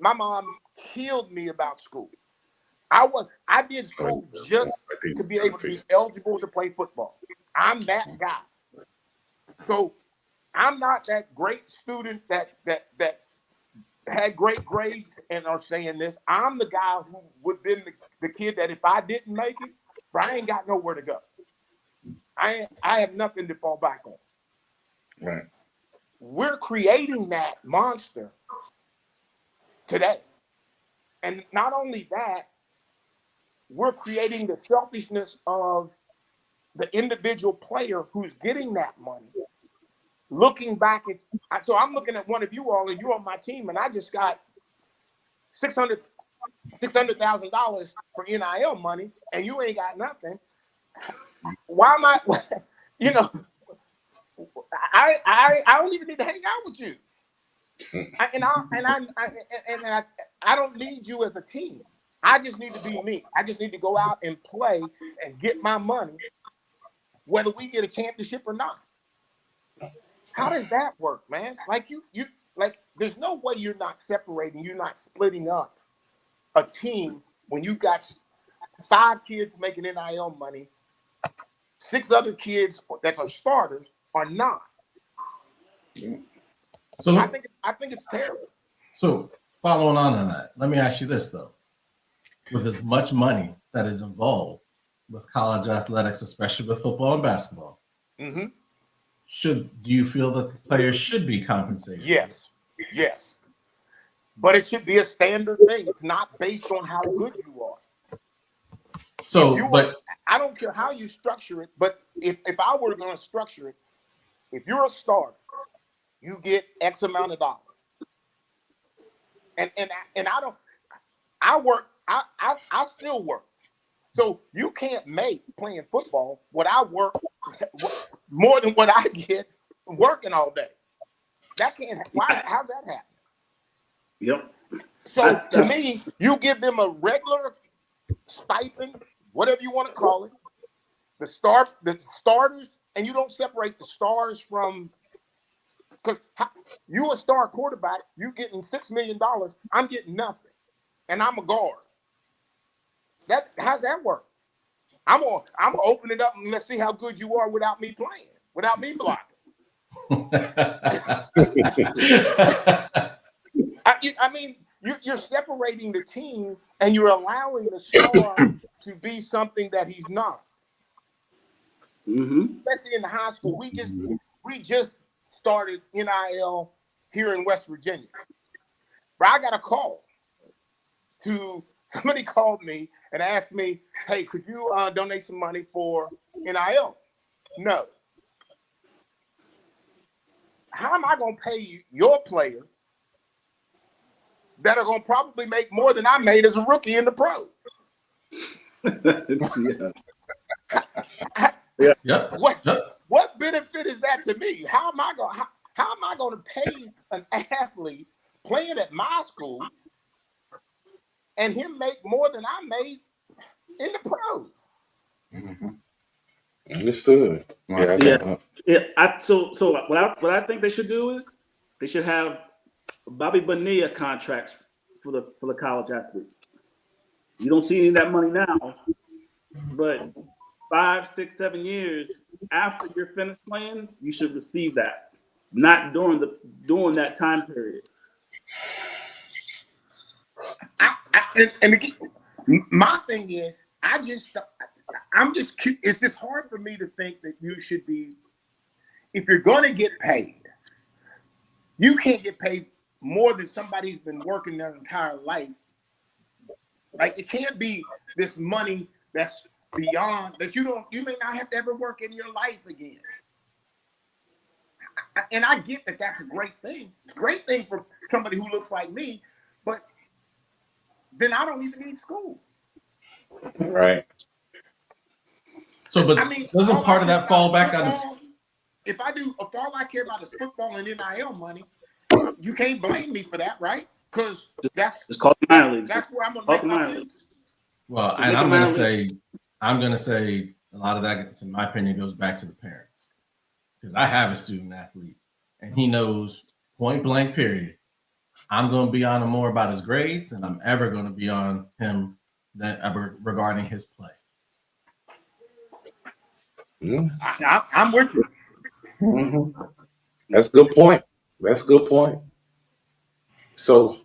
killed me about school. I did school just to be able to be eligible to play football. I'm that guy. So I'm not that great student that had great grades and are saying this. I'm the guy who would have been the kid that if I didn't make it, I ain't got nowhere to go. I have nothing to fall back on. Right. We're creating that monster today. And not only that, we're creating the selfishness of the individual player who's getting that money. Looking back at, so I'm looking at one of you all, and you're on my team, and I just got $600,000 for NIL money, and you ain't got nothing. Why am I? You know, I don't even need to hang out with you, I don't need you as a team. I just need to be me. I just need to go out and play and get my money, whether we get a championship or not. How does that work, man? Like you like there's no way you're not separating, you're not splitting up a team when you got 5 kids making NIL money, 6 other kids that are starters are not. So I think it's terrible. So following on that, let me ask you this though. With as much money that is involved with college athletics, especially with football and basketball, Mm-hmm. do you feel that the players should be compensated? Yes. But it should be a standard thing. It's not based on how good you are. I don't care how you structure it, but if I were going to structure it, if you're a starter, you get X amount of dollars. And I still work. So you can't make playing football what I work more than what I get working all day. That can't. How's that happen? Yep. So to me, you give them a regular stipend, whatever you want to call it, the starters, and you don't separate the stars from, because you a star quarterback, you getting $6 million, I'm getting nothing, and I'm a guard. How's that work? I'm gonna open it up and let's see how good you are without me playing, without me blocking. I mean, you're separating the team and you're allowing the star to be something that he's not. Mm-hmm. Especially in the high school, we just started NIL here in West Virginia. But I got a call somebody called me and asked me, hey, could you donate some money for NIL? No. How am I going to pay your players that are going to probably make more than I made as a rookie in the pros? Yeah. Yeah. Yep. What Yep. what benefit is that to me? How am I going to pay an athlete playing at my school and him make more than I made in the pros? Mhm. Understood. Yeah, I Yeah. got So what I think they should do is they should have Bobby Bonilla contracts for the college athletes. You don't see any of that money now, but 5, 6, 7 years after you're finished playing, you should receive that. Not during that time period. And again, my thing is, I'm just, it's just hard for me to think that you should be, if you're going to get paid, you can't get paid more than somebody's been working their entire life. Like, it can't be this money that's beyond that you may not have to ever work in your life again. And I get that that's a great thing. It's a great thing for somebody who looks like me, but then I don't even need school. it. Right. So, but I mean, doesn't all part I of care that about fall is back on? football. If all I care about is football and NIL money, you can't blame me for that, right? Because It's called the minor leagues. that's where I'm gonna Call make it the my minor business. leagues. Well, So and make I'm a going to minor say a lot of that, in my opinion, goes back to the parents, because I have a student athlete, and he knows point blank, period, I'm going to be on him more about his grades than I'm ever going to be on him than ever regarding his play. Mm. I'm with you. Mhm. That's a good point. That's a good point. So,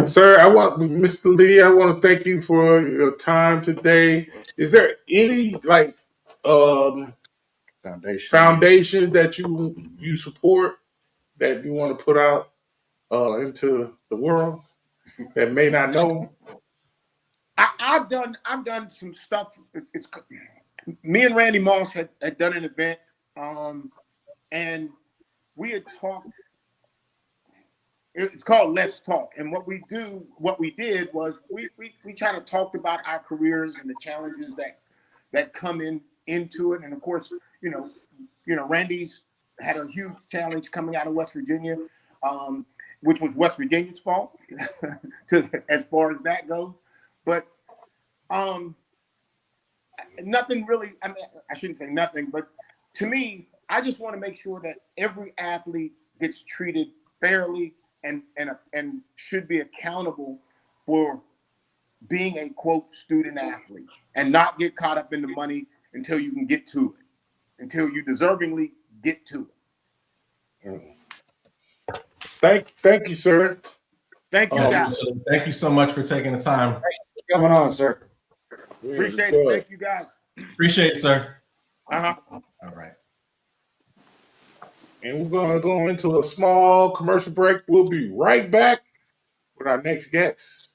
sir, Mr. Lee, I want to thank you for your time today. Is there any um, Foundation. foundations that you support that you want to put out into the world that may not know? I've done some stuff. It's me and Randy Moss had done an event, and we had talked. It's called Let's Talk, and what we did was we kind of talked about our careers and the challenges that come into it, and of course, Randy's had a huge challenge coming out of West Virginia, which was West Virginia's fault, as far as that goes, but nothing really. I mean, I shouldn't say nothing, but to me, I just want to make sure that every athlete gets treated fairly and should be accountable for being a quote student athlete and not get caught up in the money until you can get to it, until you deservingly get to it. Thank you, sir. Thank you, guys. Thank you so much for taking the time. Coming on, sir. Appreciate it. Thank you, guys. Appreciate it, sir. Uh-huh. All right. And we're going to go into a small commercial break. We'll be right back with our next guest.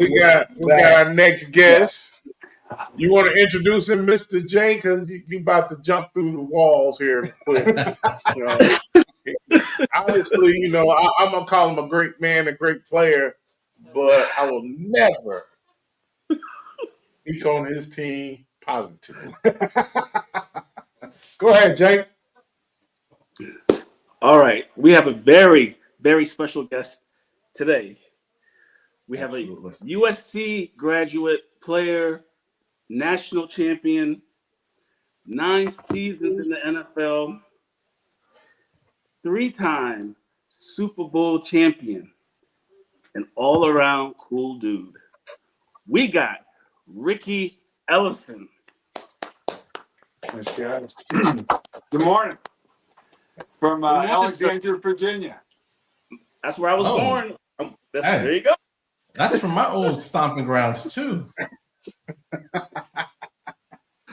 we got our next guest. You want to introduce him, Mr. J? Because you about to jump through the walls here quick. You know, honestly, I'm gonna call him a great man, a great player, but I will never speak on his team positively. Go ahead, Jake. All right, we have a very, very special guest today. We have Absolutely. a USC graduate player, national champion, 9 seasons in the NFL, 3-time Super Bowl champion, an all-around cool dude. We got Ricky Ellison. Thanks, guys. Good morning from Good morning, sir. Alexandria, Virginia. That's where I was Oh. born. Hey. There you go. That's from my old stomping grounds too.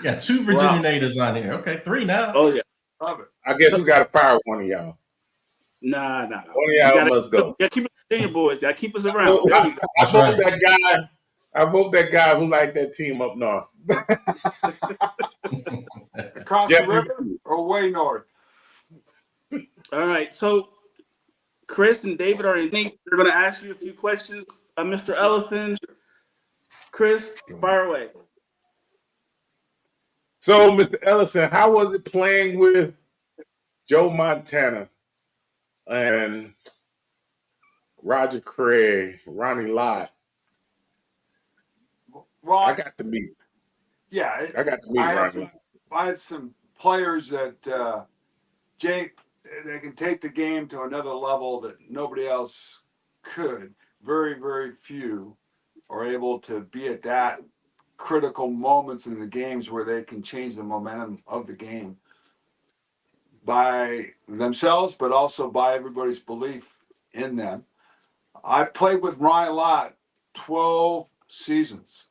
Yeah, 2 Virginia natives on here. Okay, 3 now. Oh yeah. Love it. I guess we got to fire one of y'all. Nah. One of y'all must go. Yeah, keep it Virginia boys. Yeah, keep us around. There you go. That's I vote right. I vote that guy who liked that team up north. Across Jeff, the river or way north? All right. So Chris and David are in. They're going to ask you a few questions, Mr. Ellison. Chris, fire away. So, Mr. Ellison, how was it playing with Joe Montana and Roger Craig, Ronnie Lott? Well, I got to meet Ronnie Lott. I had some players that Jake, they can take the game to another level that nobody else could. Very, very few are able to be at that critical moments in the games where they can change the momentum of the game by themselves, but also by everybody's belief in them. I played with Ronnie Lott 12 seasons.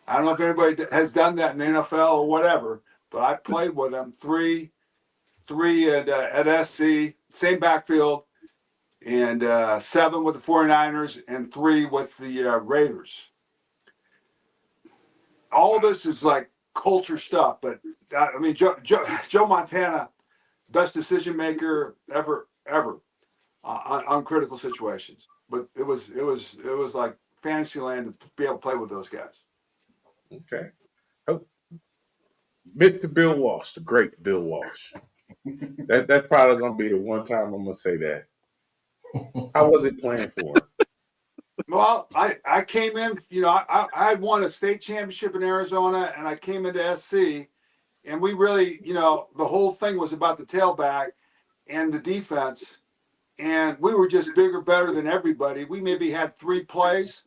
I don't know if anybody has done that in the NFL or whatever, but I played with him three at SC, same backfield, and 7 with the 49ers and 3 with the Raiders. All of this is like culture stuff, but I mean, Joe Montana, best decision maker ever on critical situations. But it was like fantasy land to be able to play with those guys. Okay. Oh, Mr. Bill Walsh, the great Bill Walsh. That's probably going to be the one time I'm going to say that. How was it playing for him? Well, I came in, I had won a state championship in Arizona, and I came into SC, and we really, the whole thing was about the tailback and the defense, and we were just bigger, better than everybody. We maybe had 3 plays,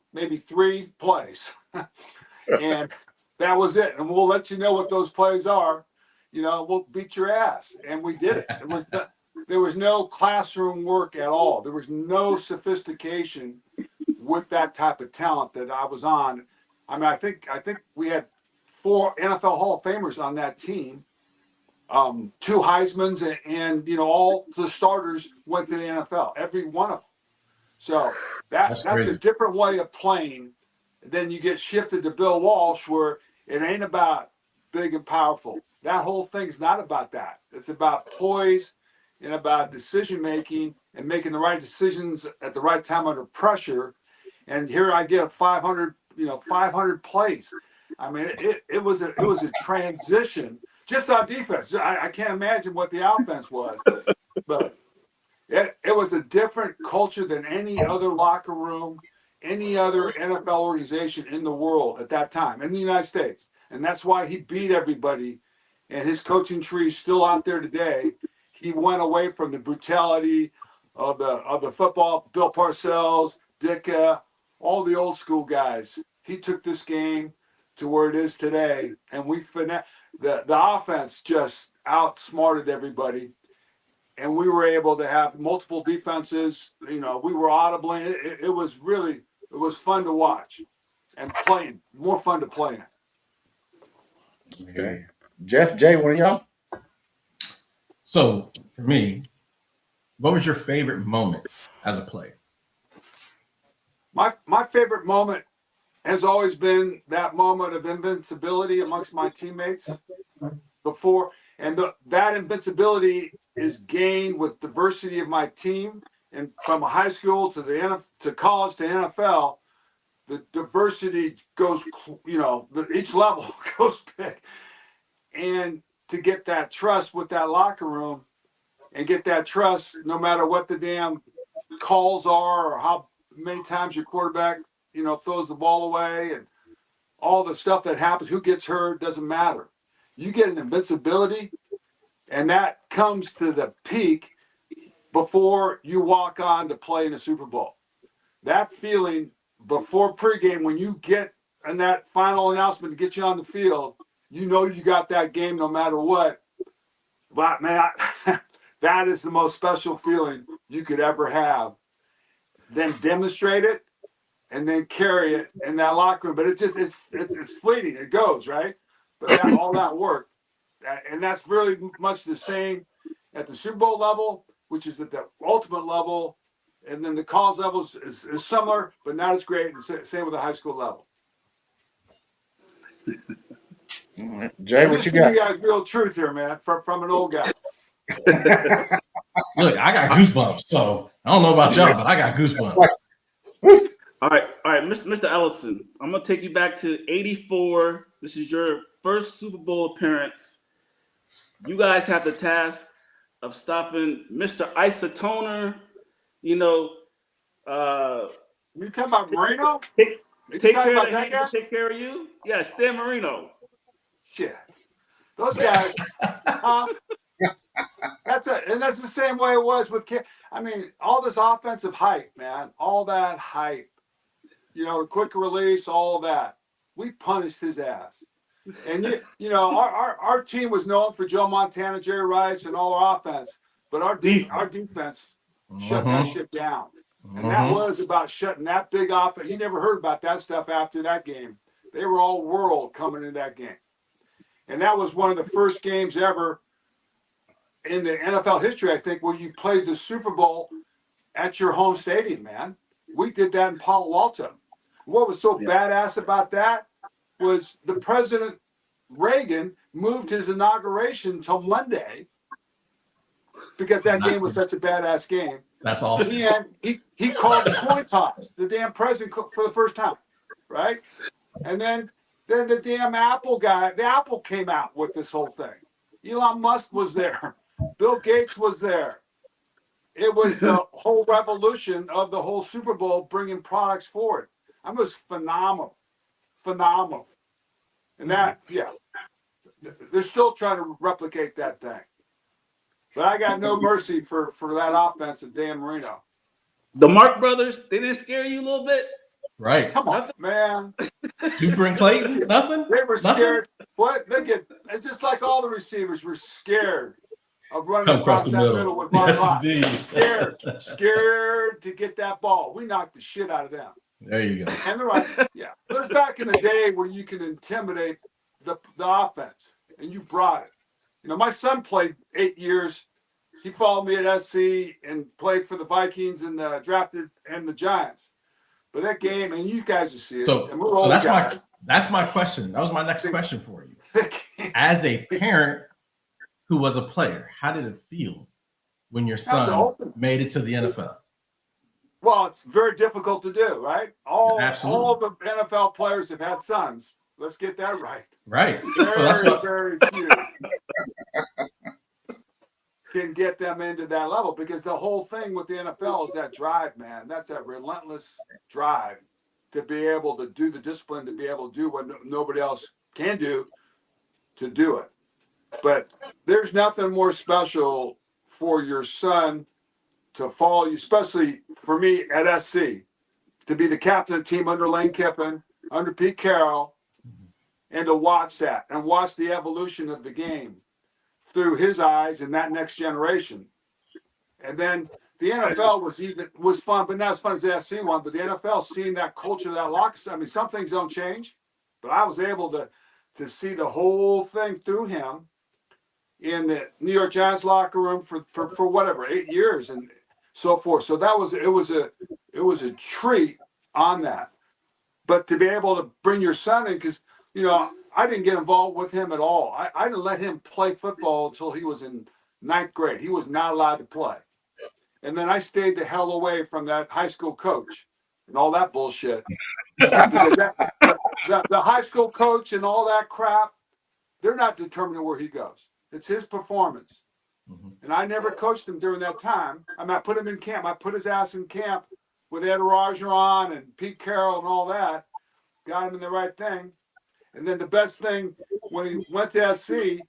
and that was it. And we'll let you know what those plays are. We'll beat your ass, and we did it. There was no classroom work at all. There was no sophistication with that type of talent that I was on. I mean, I think we had 4 NFL Hall of Famers on that team, 2 Heismans, and all the starters went to the NFL, every one of them. So that's a different way of playing. Then you get shifted to Bill Walsh, where it ain't about big and powerful. That whole thing's not about that. It's about poise and about decision making and making the right decisions at the right time under pressure. And here I get 500 plays. I mean, it was a transition just on defense. I can't imagine what the offense was, but it was a different culture than any other locker room, any other NFL organization in the world at that time in the United States. And that's why he beat everybody. And his coaching tree is still out there today. He went away from the brutality of the football. Bill Parcells, Ditka, all the old school guys. He took this game to where it is today, and the offense just outsmarted everybody, and we were able to have multiple defenses. We were audibling. It was fun to watch and playing. More fun to play in. Okay. Jeff, Jay, one of y'all? So for me, what was your favorite moment as a player? My favorite moment has always been that moment of invincibility amongst my teammates before. And that invincibility is gained with diversity of my team. And from high school to to college to NFL, the diversity goes, each level goes big. And to get that trust with that locker room and get that trust no matter what the damn calls are or how many times your quarterback, throws the ball away and all the stuff that happens, who gets hurt, doesn't matter. You get an invincibility, and that comes to the peak before you walk on to play in a Super Bowl. That feeling before pregame, when you get in that final announcement to get you on the field, you got that game no matter what. But man, that is the most special feeling you could ever have. Then demonstrate it and then carry it in that locker room. But it's fleeting. It goes, right? But all that work, and that's really much the same at the Super Bowl level, which is at the ultimate level. And then the college level is similar, but not as great. And same with the high school level. Jay, what you got? You guys real truth here, man, from an old guy. Look, I got goosebumps. So I don't know about y'all, but I got goosebumps. All right, Mr. Ellison, I'm gonna take you back to '84. This is your first Super Bowl appearance. You guys have the task of stopping Mr. Isotoner. You talking about Marino? Take care of that guy. Take care of you. Yeah, Stan Marino. Shit, those guys. That's the same way it was with Kim. I mean, all this offensive hype, man, all that hype. The quick release, all that. We punished his ass. And our team was known for Joe Montana, Jerry Rice, and all our offense, but our defense shut that shit down. And that was about shutting that big offense. You never heard about that stuff after that game. They were all world coming in that game. And that was one of the first games ever in the NFL history, I think, where you played the Super Bowl at your home stadium, man. We did that in Palo Alto. What was so badass about that was the President Reagan moved his inauguration until Monday because that game was such a badass game. That's awesome. And he called the coin toss, the damn president for the first time, right? And then the damn Apple guy, the Apple came out with this whole thing. Elon Musk was there. Bill Gates was there. It was the whole revolution of the whole Super Bowl bringing products forward. It was phenomenal. And that, they're still trying to replicate that thing. But I got no mercy for that offense of Dan Marino. The Mark brothers, they didn't scare you a little bit? Right. Come on, man. Cooper and Clayton, nothing? They were scared. What? It's just like all the receivers were scared of running across that middle with Mark Lott. Scared to get that ball. We knocked the shit out of them. There you go. And they're right. Yeah. It was back in the day where you can intimidate the offense, and you brought it. My son played 8 years. He followed me at SC and played for the Vikings and drafted and the Giants. But that game, and you guys will see it. So that's my question. That was my next question for you. As a parent who was a player, how did it feel when your son made it to the NFL? Well, it's very difficult to do, right? All the NFL players have had sons. Let's get that right. Right. Very few can get them into that level because the whole thing with the NFL is that drive, man. That's that relentless drive to be able to do the discipline, to be able to do what nobody else can do, to do it. But there's nothing more special for your son to follow you, especially for me at SC, to be the captain of the team under Lane Kiffin, under Pete Carroll, and to watch that and watch the evolution of the game through his eyes and that next generation. And then the NFL was fun, but not as fun as the SC one. But the NFL, seeing that culture, that locker, I mean, some things don't change, but I was able to see the whole thing through him in the New York Giants locker room for whatever 8 years and so forth. So it was a treat on that. But to be able to bring your son in, because, I didn't get involved with him at all. I didn't let him play football until he was in ninth grade. He was not allowed to play. And then I stayed the hell away from that high school coach and all that bullshit. Because the high school coach and all that crap, they're not determining where he goes. It's his performance. Mm-hmm. And I never coached him during that time. I mean, I put him in camp. I put his ass in camp with Ed Rajaron and Pete Carroll and all that. Got him in the right thing. And then the best thing, when he went to SC,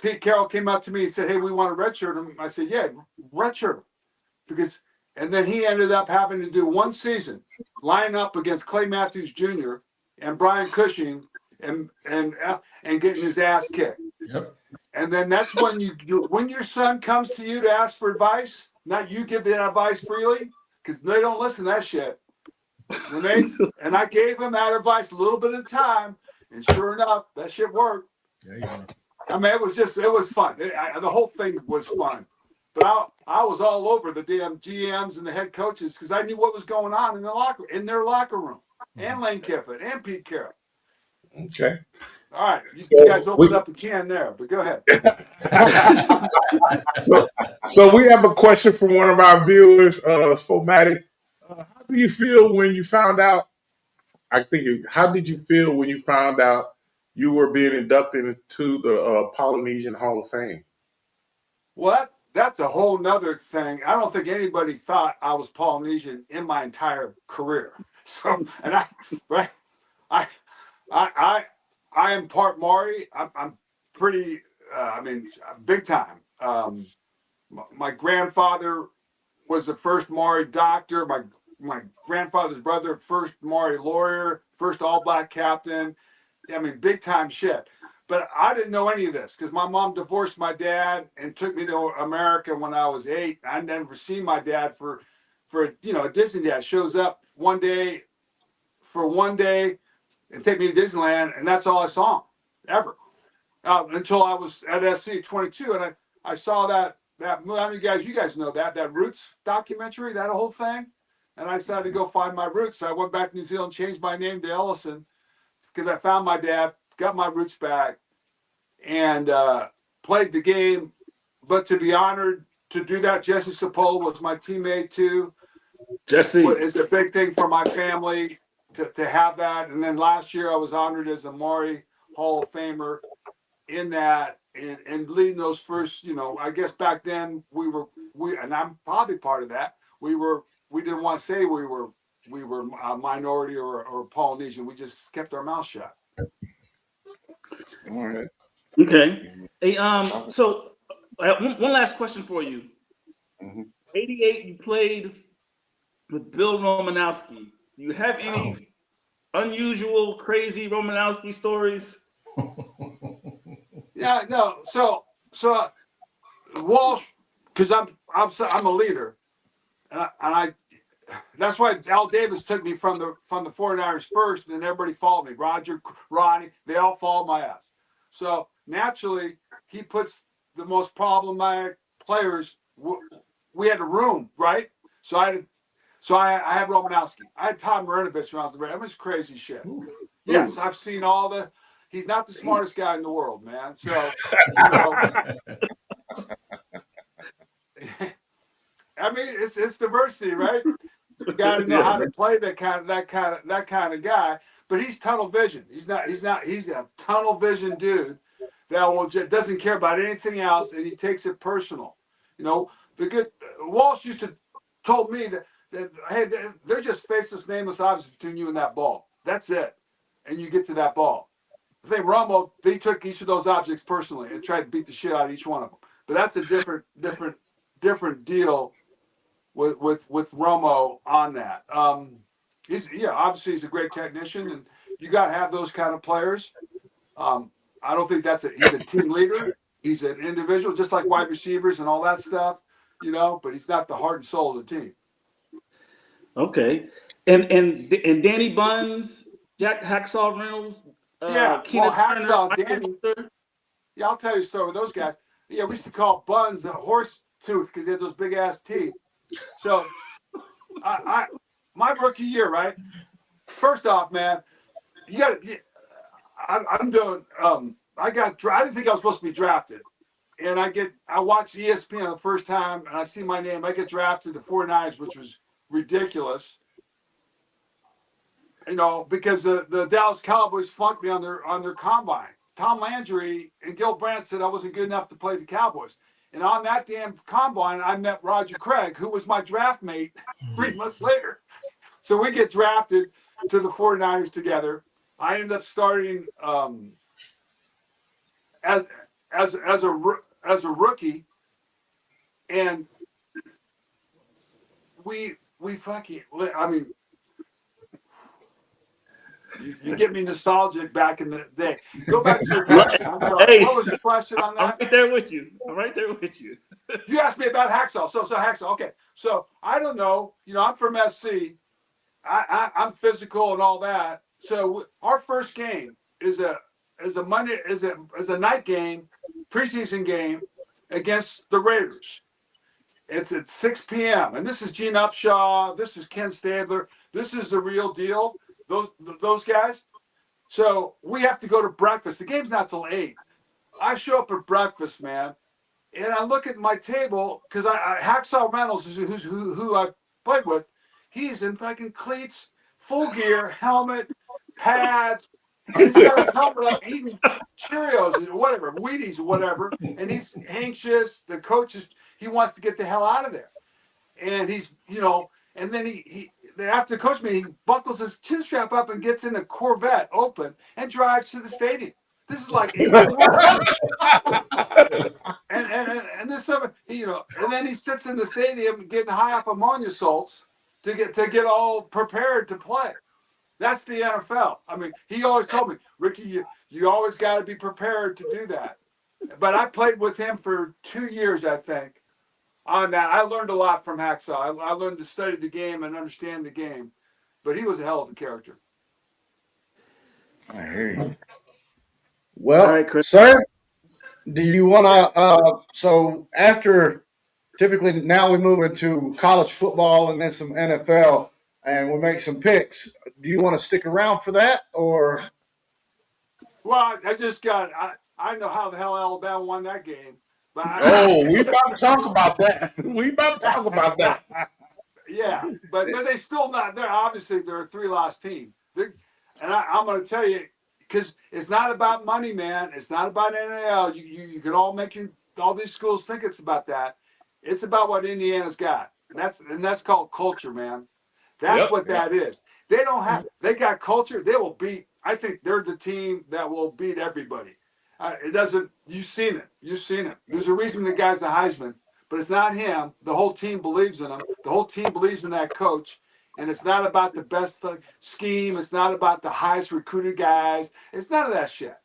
Pete Carroll came up to me and said, "Hey, we want to redshirt him." I said, "Yeah, redshirt him." And then he ended up having to do one season, line up against Clay Matthews Jr. and Brian Cushing and getting his ass kicked. Yep. And then that's when when your son comes to you to ask for advice, not you give the advice freely, because they don't listen to that shit. And I gave him that advice a little bit at a time, and sure enough, that shit worked. There you go. I mean, it was fun. The whole thing was fun. But I was all over the damn GMs and the head coaches because I knew what was going on in their locker room, and Lane Kiffin and Pete Carroll. Okay. All right, you guys opened up a can there, but go ahead. So we have a question from one of our viewers, Spomatic. How do you feel when you found out? How did you feel when you found out you were being inducted into the Polynesian Hall of Fame? Well, that's a whole nother thing. I don't think anybody thought I was Polynesian in my entire career. So, and I am part Maori. I'm pretty. Big time. My grandfather was the first Maori doctor. My grandfather's brother, first Maori lawyer, first all-black captain. I mean, big time shit. But I didn't know any of this because my mom divorced my dad and took me to America when I was 8. I'd never seen my dad for a Disney dad shows up one day and take me to Disneyland, and that's all I saw him ever until I was at SC 22, and I saw that movie. I mean, you guys know that Roots documentary, that whole thing, and I decided to go find my roots. So I went back to New Zealand, changed my name to Ellison because I found my dad, got my roots back, and played the game. But to be honored to do that, Jesse Sapolo was my teammate too. Jesse, it's a big thing for my family to have that. And then last year I was honored as a Maori Hall of Famer in that and leading those first, I guess back then and I'm probably part of that. We didn't want to say we were a minority or Polynesian. We just kept our mouth shut. All right. okay. Hey, so one last question for you. Mm-hmm. 88, you played with Bill Romanowski. Do you have any unusual, crazy Romanowski stories? Yeah, no. So Walsh, because I'm a leader, and I that's why Al Davis took me from the 49ers first, and then everybody followed me. Roger, Ronnie, they all followed my ass. So naturally, he puts the most problematic players. We had a room, right? So I had Romanowski. I had Tom Marinovich when I was the Red. That was crazy shit. Yes, I've seen all the. He's not the smartest guy in the world, man. So, I mean, it's diversity, right? You got to know how to play that kind of guy. But he's tunnel vision. He's a tunnel vision dude that doesn't care about anything else, and he takes it personal. Walsh used to told me that hey, they're just faceless, nameless objects between you and that ball. That's it, and you get to that ball. I think Romo, they took each of those objects personally and tried to beat the shit out of each one of them. But that's a different deal with Romo on that. Obviously he's a great technician, and you got to have those kind of players. I don't think he's a team leader. He's an individual, just like wide receivers and all that stuff, but he's not the heart and soul of the team. Okay. And Danny Buns, Jack Hacksaw Reynolds, Hacksaw, Danny. Yeah, I'll tell you a story with those guys. Yeah, we used to call Buns a horse tooth because he had those big ass teeth. So, my rookie year, right? First off, man, you got to. I'm doing. I didn't think I was supposed to be drafted, and I watched ESPN the first time, and I see my name. I get drafted to 49ers, which was ridiculous. Because the Dallas Cowboys flunked me on their combine. Tom Landry and Gil Brandt said I wasn't good enough to play the Cowboys. And on that damn combine, I met Roger Craig, who was my draft mate 3 months later. So we get drafted to the 49ers together. I ended up starting as a rookie, and we fucking. I mean, you get me nostalgic back in the day. Go back to your question. I'm sorry. Hey, What was the question on I'm that? right there with you. I'm right there with you. You asked me about Hacksaw. So Hacksaw. Okay. So I don't know. I'm from SC. I'm physical and all that. So our first game is a night game, preseason game against the Raiders. It's at 6 p.m. And this is Gene Upshaw. This is Ken Stabler. This is the real deal. Those guys. So we have to go to breakfast. The game's not till 8. I show up at breakfast, man, and I look at my table because Hacksaw Reynolds, who I played with, he's in fucking cleats, full gear, helmet, pads, and he's got his helmet up eating Cheerios or whatever, Wheaties or whatever, and he's anxious. The coach he wants to get the hell out of there, and he's and then he after the coach meeting, he buckles his chin strap up and gets in a Corvette open and drives to the stadium. This is like 8 in the morning. And this stuff, and then he sits in the stadium getting high off ammonia salts to get all prepared to play. That's the NFL. I mean, he always told me, Ricky, you always got to be prepared to do that. But I played with him for 2 years, I think. On that, I learned a lot from Hacksaw. I learned to study the game and understand the game. But he was a hell of a character. I hear you. Well, All right, Chris. sir, do you want to? So after, typically now we move into college football and then some NFL, and we make some picks. Do you want to stick around for that, or? Well, I know how the hell Alabama won that game. But we about to talk about that. We about to talk about that. Yeah, but they still not. They're obviously they're a 3-loss team. I'm going to tell you, because it's not about money, man. It's not about NIL. You can all all these schools think it's about that. It's about what Indiana's got, and that's called culture, man. That's what that is. They got culture. They will beat. I think they're the team that will beat everybody. It doesn't. You've seen it. There's a reason the guy's the Heisman, but it's not him. The whole team believes in him. The whole team believes in that coach. And it's not about the best scheme. It's not about the highest recruited guys. It's none of that shit.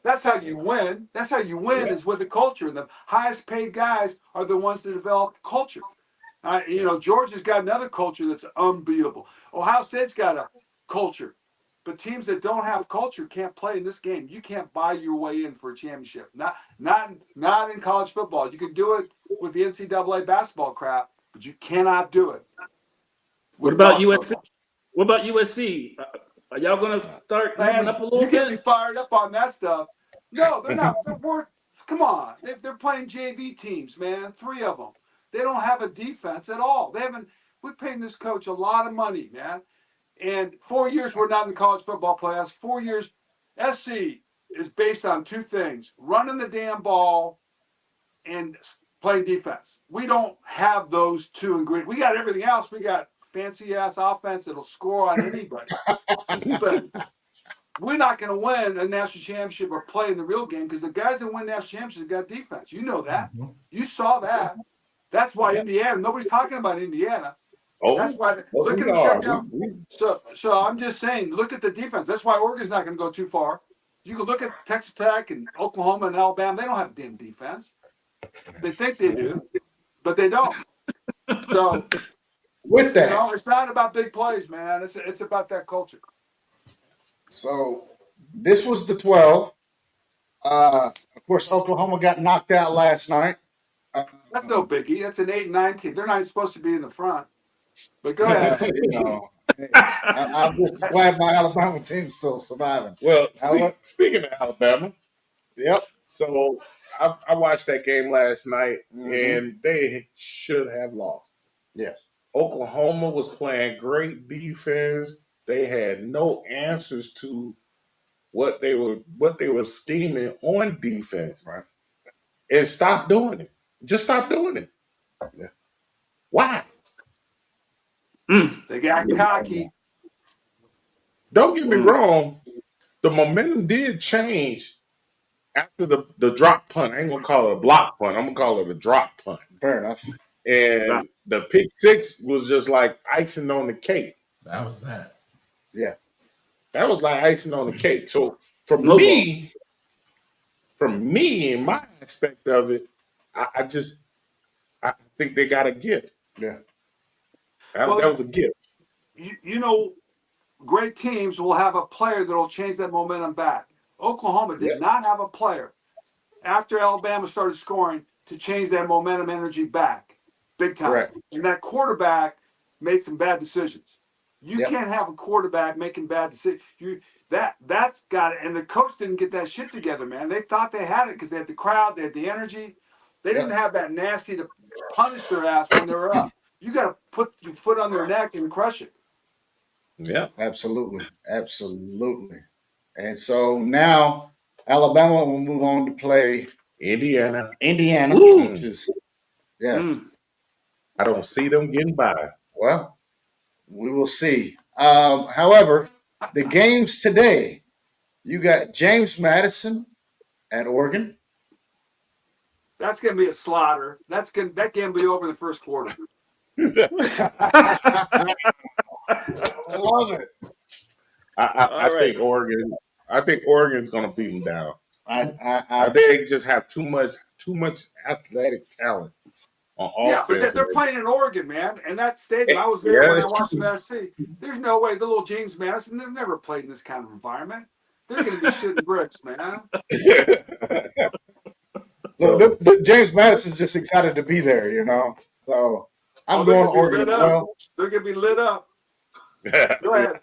That's how you win. That's how you win is with the culture. And the highest paid guys are the ones that develop culture. Georgia's got another culture that's unbeatable. Ohio State's got a culture. But teams that don't have culture can't play in this game. You can't buy your way in for a championship. Not in college football. You can do it with the NCAA basketball crap, but you cannot do it. What about USC? What about USC? Are y'all going to start moving up a little bit? You get me bit? fired up on that stuff. No, they're not. Come on. They're playing JV teams, man. 3 of them. They don't have a defense at all. We're paying this coach a lot of money, man. And 4 years we're not in the college football playoffs. 4 years, SC is based on 2 things: running the damn ball and playing defense. We don't have those 2 ingredients. We got everything else. We got fancy ass offense that'll score on anybody. But we're not going to win a national championship or play in the real game because the guys that win national championships got defense. You know that. You saw that. That's why Indiana. Nobody's talking about Indiana. That's why. Look at the shutdown. So I'm just saying, look at the defense. That's why Oregon's not going to go too far. You can look at Texas Tech and Oklahoma and Alabama. They don't have damn defense. They think they do, but they don't. So with that, it's not about big plays, man. It's about that culture. So this was the 12. Of course, Oklahoma got knocked out last night. That's no biggie. That's an 8 and 9 team. They're not even supposed to be in the front. But go ahead. Hey, I'm just glad my Alabama team's still surviving. Well, However, speaking of Alabama, yep. so I watched that game last night, Mhm. and they should have lost. Yes. Oklahoma was playing great defense. They had no answers to what they were scheming on defense. Right. And stop doing it. Just stop doing it. Yeah. Why? They got cocky. Don't get me Mm. wrong. The momentum did change after the drop punt. I ain't gonna call it a block punt. I'm gonna call it a drop punt. Fair enough. And the pick six was just like icing on the cake. That was that. Yeah. That was like icing on the cake. So for No me, in my aspect of it, I think they got a gift. Yeah. That Well, was a gift. you know, great teams will have a player that'll change that momentum back. Oklahoma did Yeah. not have a player after Alabama started scoring to change that momentum energy back big time. Correct. And that quarterback made some bad decisions. You Yep. can't have a quarterback making bad decisions. That's got it. And the coach didn't get that shit together, man. They thought they had it because they had the crowd, they had the energy. They didn't have that nasty to punish their ass when they were up. You got to put your foot on their neck and crush it. Yeah. Absolutely. Absolutely. And so now Alabama will move on to play Indiana. Ooh. which is, yeah. Mm. I don't see them getting by. Well, we will see. However, the games today, you got James Madison at Oregon. That's going to be a slaughter. That game will be over the first quarter. I love it. I All think Oregon. I think Oregon's going to beat them down. I They just have too much athletic talent on Yeah, offense. but they're playing in Oregon, man. And that stadium, I was there Yeah, when I that's watched true. them SC. There's no way the little James Madison, they've never played in this kind of environment. They're going to be shitting bricks, man. look, James Madison's just excited to be there, So I'm they're going gonna be Oregon lit as up. well. They're going to be lit up. Go ahead.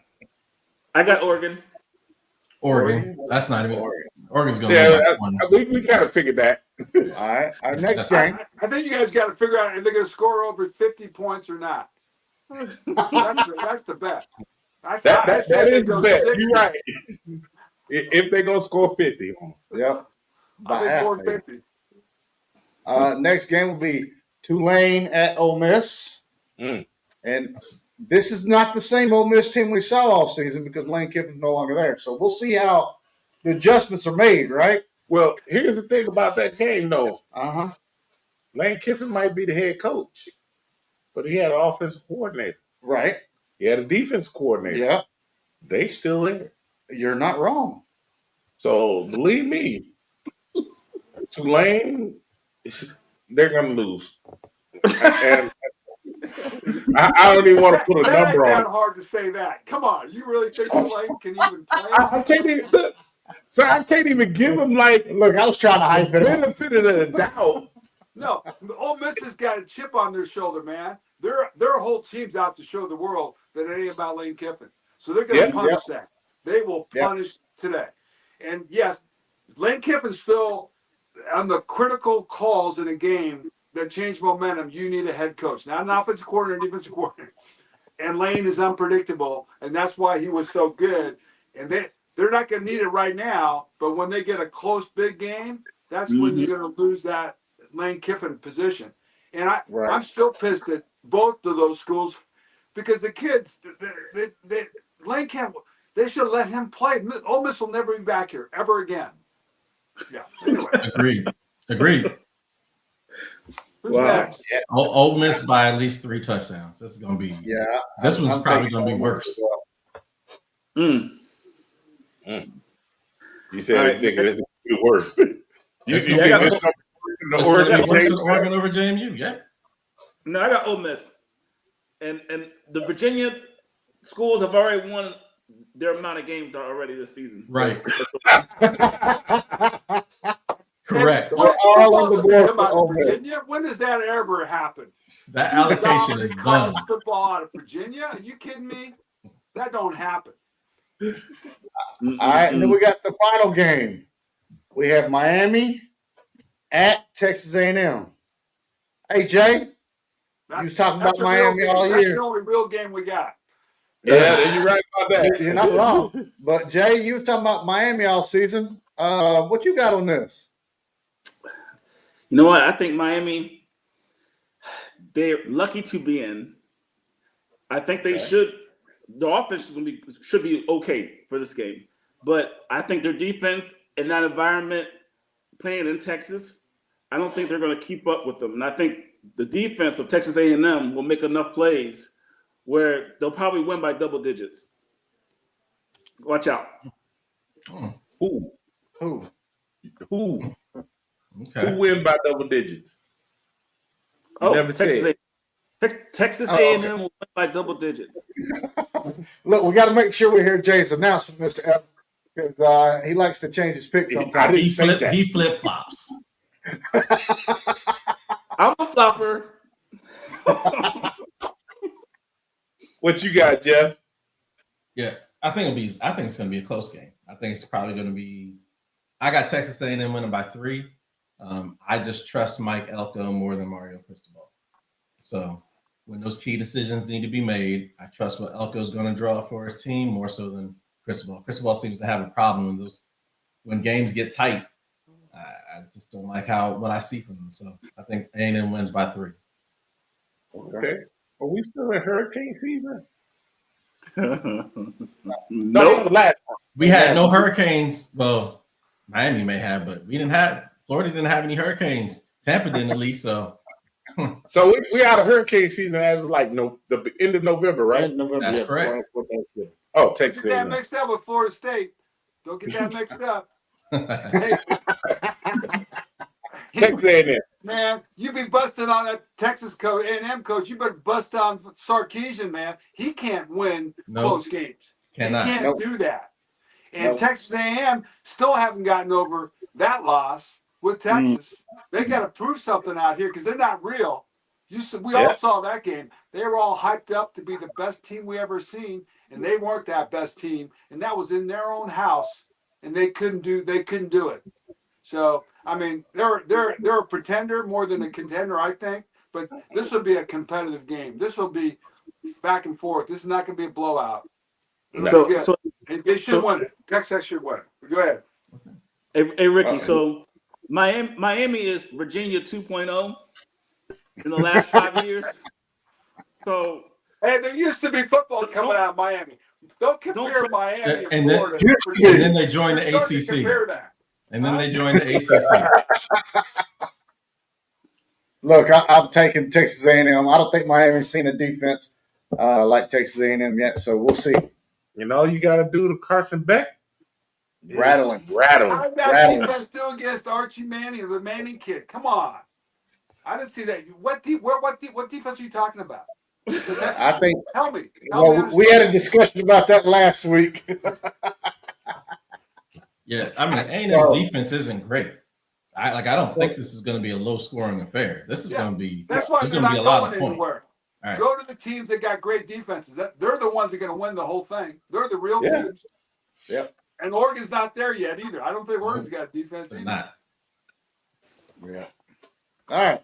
I got Oregon. Oregon. That's not even. Oregon. Oregon's going to Yeah, win by 1. we kind of figured that. All right. Our next game. I think you guys got to figure out if they're going to score over 50 points or not. That's the bet. I That said is they the go bet. 60. You're right. If they're going to score 50. Yep. I By think half. more than maybe. 50. Next game will be Tulane at Ole Miss. Mm. And this is not the same Ole Miss team we saw all season because Lane Kiffin's no longer there. So we'll see how the adjustments are made, right? Well, here's the thing about that game, though. Uh-huh. Lane Kiffin might be the head coach, but he had an offensive coordinator. Right. He had a defense coordinator. Yeah. They still there. You're not wrong. So believe me, Tulane, they're going to lose. And I don't even want to put a That number ain't on that it. hard to say that. Come on. You really think Tulane can even play? I can't even look. So I can't even give them like Look, I was trying to hype it up. benefit of the doubt. No, Ole Miss has got a chip on their shoulder, man. Their whole team's out to show the world that it ain't about Lane Kiffin. So they're going to Yep, punish that. They will punish today. And yes, Lane Kiffin's still on the critical calls in a game that change momentum. You need a head coach, not an offensive coordinator, defensive coordinator. And Lane is unpredictable, and that's why he was so good. And they're not going to need it right now, but when they get a close big game, that's when you're going to lose that Lane Kiffin position. And I'm still pissed at both of those schools because the kids, Lane Kiffin, they should let him play. Ole Miss will never be back here ever again. Yeah. Anyway. Agreed. Who's next? Ole Miss by at least 3 touchdowns. This is going to be. Yeah. This one's I'm probably taking going to be Ole Miss worse. as well. You said All right. it's worse. You It's think gonna be there's worse. something in the It's going to Oregon be worse game? than Oregon over JMU. Yeah. No, I got Ole Miss, and the Virginia schools have already won their amount of games already this season. Right. Correct. We're all on the board Come for out Ole of Miss. Virginia. When does that ever happen? That allocation is done. College football football out of Virginia. Are you kidding me? That don't happen. All right, and then we got the final game. We have Miami at Texas A&M. Hey, Jay, you was talking about That's a real Miami game. all That's year. the only real game we got. Yeah, you're right about that. You're not wrong. But, Jay, you was talking about Miami all season. What you got on this? You know what? I think Miami, they're lucky to be in. I think they should. The offense should be okay for this game, but I think their defense in that environment, playing in Texas, I don't think they're going to keep up with them. And I think the defense of Texas A&M will make enough plays where they'll probably win by double digits. Watch out. Who? Who? Okay. Who win by double digits? You never said. Texas Oh, A&M okay. will win by double digits. Look, we got to make sure we hear Jay's announcement, Mr. F, because he likes to change his pick I sometimes. didn't think that. He flip flops. I'm a flopper. What you got, Jeff? Yeah, I think it's going to be a close game. I think it's probably going to be. I got Texas A&M winning by 3. I just trust Mike Elko more than Mario Cristobal. So when those key decisions need to be made, I trust what Elko is going to draw up for his team more so than Cristobal. Cristobal seems to have a problem when games get tight. I just don't like what I see from him. So I think A&M wins by 3. Okay. Are we still in hurricane season? Nope. Last We had no hurricanes. Well, Miami may have, but Florida didn't have any hurricanes. Tampa didn't at least. So So we out of hurricane season as of like the end of November, right? November. that's correct. Oh, Texas. Get that mixed up with Florida State. Don't get that mixed up. Hey, Texas A&M. man, you be busting on that Texas coach, A&M coach. You better bust on Sarkisian, man. He can't win close games. Cannot. He can't do that. And Nope. Texas A&M still haven't gotten over that loss with Texas. They got to prove something out here because they're not real. We all saw that game. They were all hyped up to be the best team we ever seen, and they weren't that best team. And that was in their own house, and they couldn't do it. So I mean, they're a pretender more than a contender, I think. But this will be a competitive game. This will be back and forth. This is not going to be a blowout. So They should win it. Texas should win it. Go ahead. Hey Ricky, so Miami is Virginia 2.0 in the last 5 years. So Hey, there used to be football coming out of Miami. Don't compare Miami and Florida. And then they joined the Don't ACC. compare that. And then they joined the ACC. Look, I'm taking Texas A&M. I don't think Miami's seen a defense like Texas A&M yet, so we'll see. You know, you got to do to Carson Beck. Rattling. How'd that defense do against Archie Manning, the Manning kid? Come on. I didn't see that. What defense are you talking about? I think. Tell me. Well, we had a discussion about that last week. Yeah, I mean, A&M's defense isn't great. I don't think this is going to be a low-scoring affair. This is going to be. That's why there's they're going to not be a lot going of points. anywhere. All right. Go to the teams that got great defenses. They're the ones that are going to win the whole thing. They're the real teams. Yep. And Oregon's not there yet either. I don't think Oregon's got a defense They're either. not. Yeah. All right.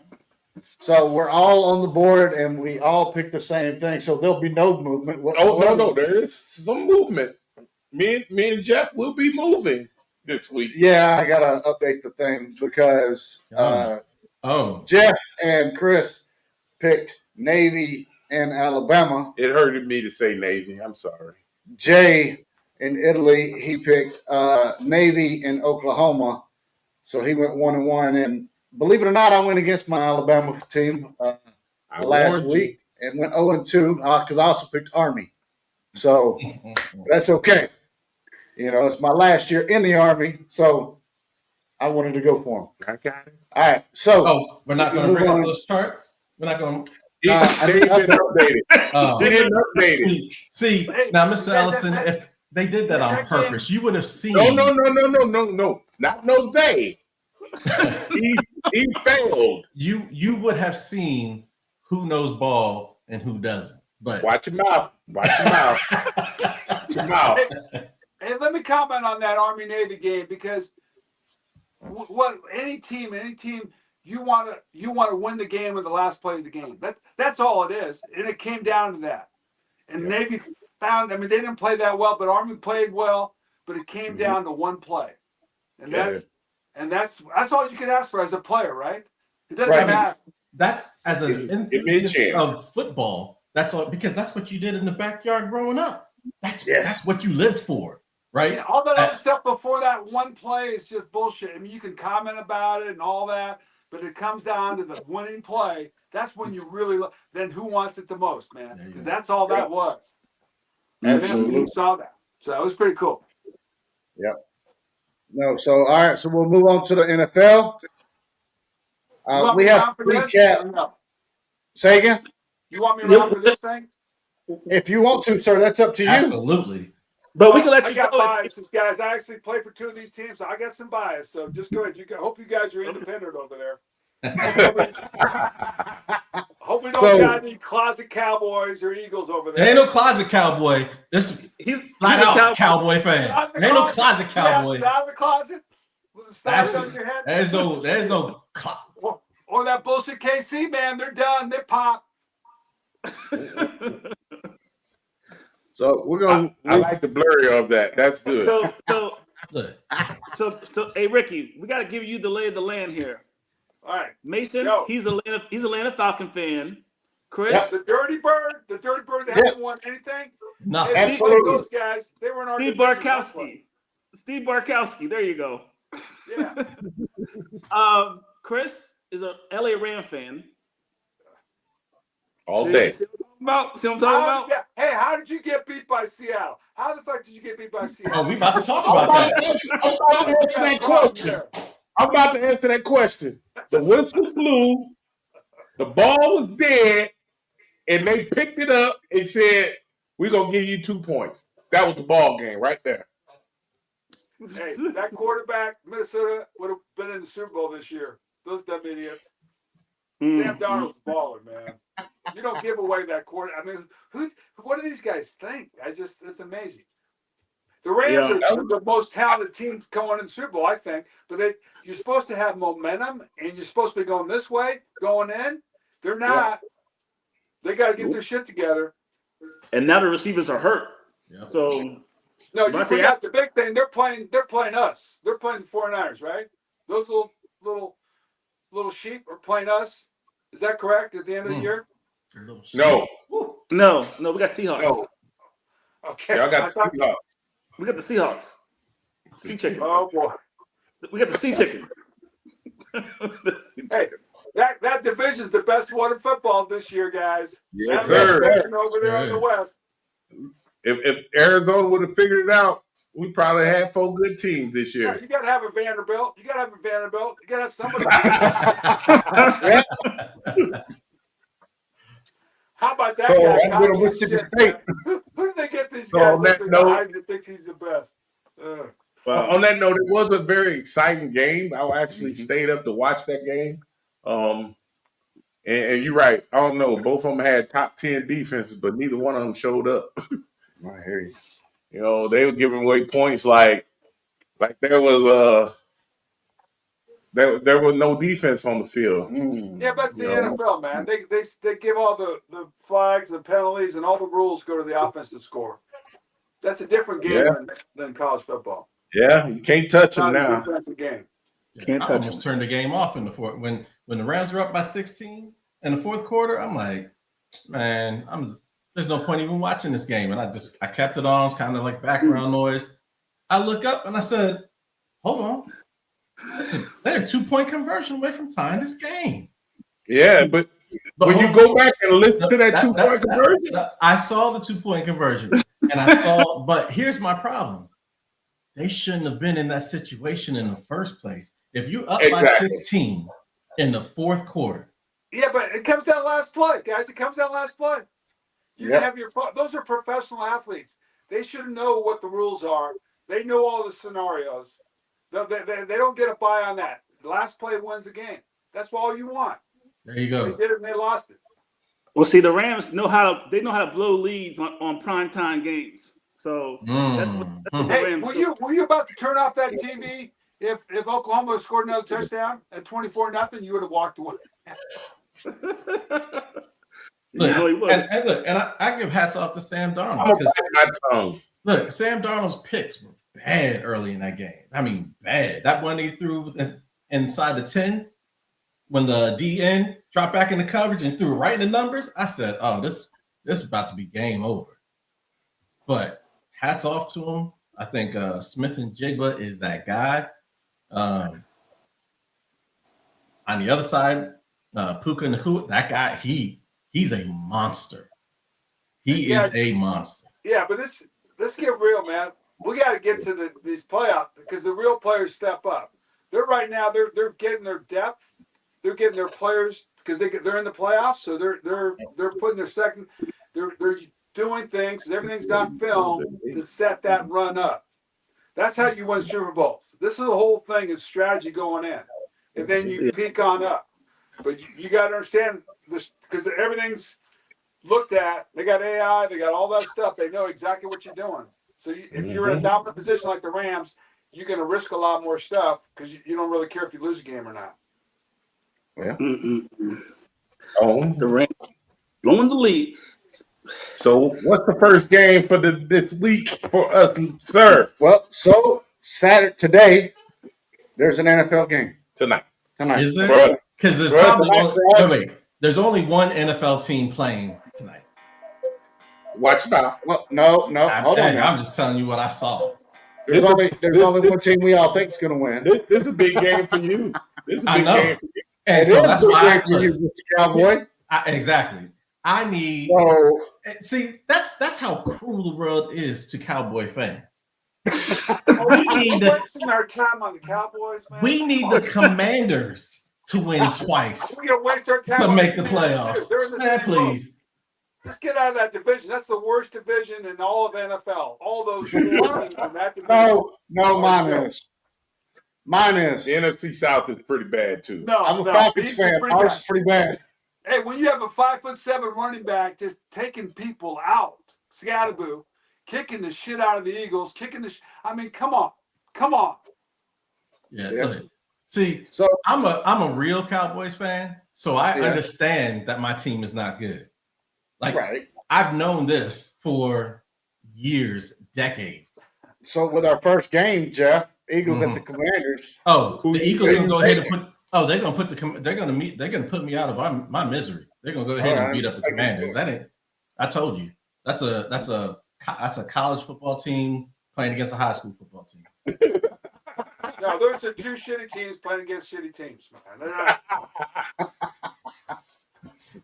So we're all on the board, and we all picked the same thing. So there'll be no movement. Oh no, there is some movement. Me and Jeff will be moving this week. Yeah, I gotta update the thing because Jeff and Chris picked Navy and Alabama. It hurted me to say Navy. I'm sorry. Jay in Italy, he picked Navy in Oklahoma. So he went 1-1. And believe it or not, I went against my Alabama team last week and went 0-2 because I also picked Army. So that's okay. You know, it's my last year in the Army, so I wanted to go for him. I got it. All right. So we're not going to bring up those charts? We're not going to. He didn't update it. He didn't update it. See, now, Mr. Ellison, if they did that on purpose, you would have seen. No. Not no they. He failed. You would have seen who knows ball and who doesn't. But Watch your mouth. Watch your mouth. Watch your mouth. Hey, let me comment on that Army Navy game because what any team you want to win the game with the last play of the game. That's all it is, and it came down to that. And Yeah. Navy found. I mean, they didn't play that well, but Army played well. But it came down to one play, and that's all you can ask for as a player, right? It doesn't matter. That's as an Give me a enthusiast chance. of football. That's all, because that's what you did in the backyard growing up. That's what you lived for, right? Yeah, all that other stuff before that one play is just bullshit. I mean, you can comment about it and all that, but it comes down to the winning play. That's when you really then who wants it the most, man? Because that's all that was. Absolutely. And we saw that, so it was pretty cool. Yep. No, so all right, so we'll move on to the NFL. We have to recap. No? Say again. You want me around for this thing? If you want to, sir, that's up to you. Absolutely. But we can let you I got go. biases, guys. I actually played for two of these teams, so I got some bias. So just go ahead. Hope you guys are independent over there. Hope we don't got any closet Cowboys or Eagles over there. There ain't no closet cowboy. This flat out cowboy fan. There ain't no closet cowboy. Out of the closet. Absolutely. There's no or that bullshit KC, man. They're done. They pop. So we're going. I like the blurry of that. That's good. So, hey Ricky, we got to give you the lay of the land here. All right, Mason, he's a Atlanta Falcon fan. Chris, the Dirty Bird that hasn't won anything. Nothing. Absolutely. Those guys, they were in our Steve division. Steve Barkowski. There you go. Yeah. Chris is a LA Ram fan. All day. See what I'm talking about? Hey, how did you get beat by Seattle? How the fuck did you get beat by Seattle? Oh, we about to talk about that. I'm about to answer that question. I'm about to answer that question. The whistle blew, the ball was dead, and they picked it up and said, "We're gonna give you 2 points." That was the ball game right there. Hey, that quarterback, Minnesota, would have been in the Super Bowl this year. Those dumb idiots. Sam Darnold's a baller, man. You don't give away that quarter. I mean, what do these guys think? It's amazing. The Rams are the most talented team going in the Super Bowl, I think. But you're supposed to have momentum, and you're supposed to be going this way, going in. They're not. They got to get their shit together. And now the receivers are hurt. Yeah. So no, you forgot the big thing. They're playing us. They're playing the 49ers, right? Those little sheep are playing us. Is that correct? At the end of the year? No. No. We got Seahawks. No. Okay. Y'all got the Seahawks. We got the Seahawks. Sea chickens. Oh boy. We got the sea chickens. Hey, that division's the best one in football this year, guys. Yes, sir. Over there in the West. If Arizona would have figured it out, we probably had 4 good teams this year. Yeah, you got to have a Vanderbilt. You got to have somebody. How about that guy? I'm going to Wichita State. Who do they get these guys that thinks he's the best? On that note, it was a very exciting game. I actually stayed up to watch that game. And you're right. I don't know. Both of them had top 10 defenses, but neither one of them showed up. I hear you. You know, they were giving away points like there was there was no defense on the field. Yeah, but it's the NFL, man. They give all the flags, the penalties, and all the rules go to the offense to score. That's a different game than college football. Yeah, you can't touch them now. Defensive game. Can't touch. I almost turned the game off in the fourth when the Rams were up by 16 in the fourth quarter. I'm like, man, there's no point even watching this game, and I kept it on. It's kind of like background noise. I look up and I said, hold on. Listen, they're a 2-point conversion away from tying this game. Yeah, but when you go back and listen to that 2-point conversion, I saw the 2-point conversion, and but here's my problem. They shouldn't have been in that situation in the first place. If you're up by 16 in the fourth quarter. Yeah, but it comes down last play, guys. It comes down last play. You have those are professional athletes. They should know what the rules are. They know all the scenarios. They don't get a bye on that. The last play wins the game. That's all you want. There you go. They did it and they lost it. Well, see, the Rams know how to blow leads on primetime games. So that's what the Hey, Rams were do. you about to turn off that TV if Oklahoma scored another touchdown at 24-0? You would have walked away. Look, No, he wasn't. and I give hats off to Sam I'm Darnold gonna because bite my tongue. look, Sam Darnold's picks were bad early in that game. I mean, bad. That one he threw inside the 10 when the DN dropped back into coverage and threw right in the numbers. I said, "Oh, this is about to be game over." But hats off to him. I think Smith and Jigba is that guy. On the other side, Puka Nacua, that guy, he's a monster. He is a monster. Yeah, but let's get real, man. We got to get to these playoffs because the real players step up. They're right now. They're getting their depth. They're getting their players because they're in the playoffs. So they're putting their second. They're doing things. Everything's on film to set that run up. That's how you win Super Bowls. This is the whole thing is strategy going in, and then you peak on up. But you got to understand this because everything's looked at. They got AI. They got all that stuff. They know exactly what you're doing. So if you're in a dominant position like the Rams, you're going to risk a lot more stuff because you don't really care if you lose a game or not. Yeah. The Rams blowing the lead. So what's the first game for this week for us, sir? Well, so Saturday today, there's an NFL game Tonight. Is there? Right. Because there's Right. probably wait. There's only one NFL team playing tonight. Watch now. Well, no, hold on. Now. I'm just telling you what I saw. There's only one team we all think is going to win. This is a big game for you. This is a I big know. game for you. And It so is that's a big why game for you, Mr. Cowboy. exactly. I need So see that's how cruel the world is to Cowboy fans. we need We're wasting our time on the Cowboys, man. we need the Commanders to win twice We're going to waste our time to on make the Commanders, playoffs. too. They're in the Man, same boat. please. Let's get out of that division. That's the worst division in all of NFL. All those four teams in that division. no, mine is. The NFC South is pretty bad too. No, I'm a Falcons Beast is fan. pretty Ours bad. is pretty bad. Hey, when you have a 5'7" running back just taking people out, Scatterboo, kicking the shit out of the Eagles, I mean, come on. Yeah. Yeah. Look, see, So I'm a real Cowboys fan, so I Yeah. understand that my team is not good. Like right. I've known this for years, decades. So with our first game, Jeff, Eagles Mhm. at the Commanders. Oh, Who the you Eagles think gonna go they ahead and put. Oh, they're gonna put me out of my misery. They're gonna go ahead All and right. beat up the Commanders. That ain't. I told you. That's a college football team playing against a high school football team. No, those are two shitty teams playing against shitty teams, man. They're not.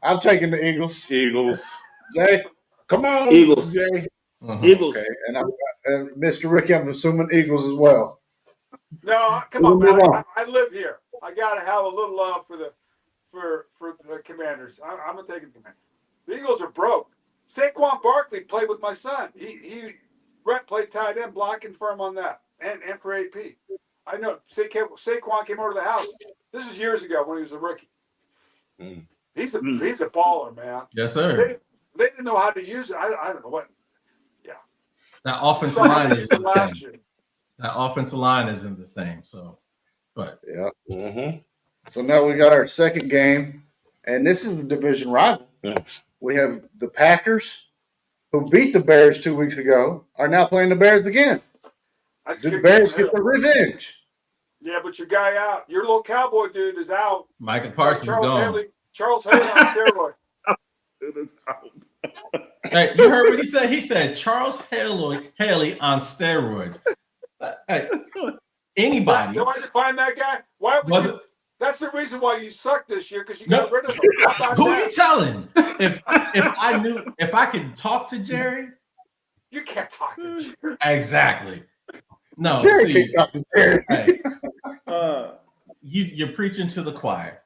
I'm taking the Eagles. Eagles. Jay, Come on, Eagles. Jay. Eagles. okay, and Mr. Ricky, I'm assuming Eagles as well. No, come We'll on, man. move on. I live here. I got to have a little love for the Commanders. I'm going to take the Commanders. The Eagles are broke. Saquon Barkley played with my son. Brett played tight end, blocking for him on that, and for AP. I know Saquon came over to the house. This is years ago when he was a rookie. Mm. He's a baller, man. Yes, sir. They didn't know how to use it. I don't know what. That offensive line is the same. That offensive line isn't the same. So, but Yeah. Mm-hmm. So now we got our second game, and this is the division rival. Yeah. We have the Packers, who beat the Bears 2 weeks ago, are now playing the Bears again. That's Do the good Bears game. get their revenge? Yeah, but your guy out. Your little cowboy dude is out. Micah Parsons is gone. Charles Haley on steroids. Hey, you heard what he said? He said Charles Haley on steroids. Hey, anybody? You want to find that guy? Why would Whether- you? That's the reason why you suck this year because you No. got rid of him. How about Who that? you telling? If I could talk to Jerry, You can't talk to Jerry. exactly. No, Jerry see, keeps talking Jerry. hey, Uh, you're preaching to the choir.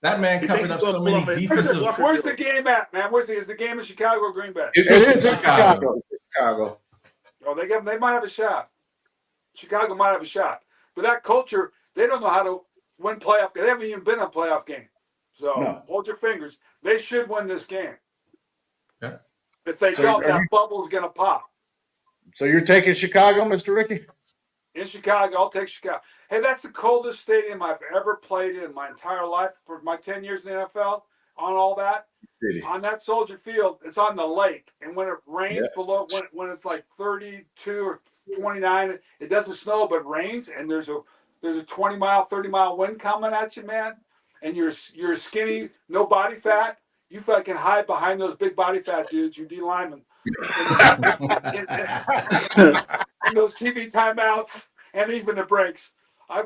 That man He covered thinks up he's so gonna many pull off a- defensive. Where's the game at, man? Is the game in Chicago or Green Bay? It is in Chicago. Chicago. Oh, they might have a shot. Chicago might have a shot, but that culture, they don't know how to win playoff. They haven't even been in a playoff game. So No. hold your fingers. They should win this game. If they So don't, are that you- bubble's going to pop. So you're taking Chicago, Mr. Ricky? In Chicago, I'll take Chicago. Hey, that's the coldest stadium I've ever played in my entire life for my 10 years in the NFL. On all that, City. on that Soldier Field, it's on the lake, and when it rains Yeah. below, when it's like 32 or 29, it doesn't snow but rains, and there's a 20-mile, 30-mile wind coming at you, man, and you're skinny, no body fat. You fucking hide behind those big body fat dudes, you D linemen, in those TV timeouts and even the breaks.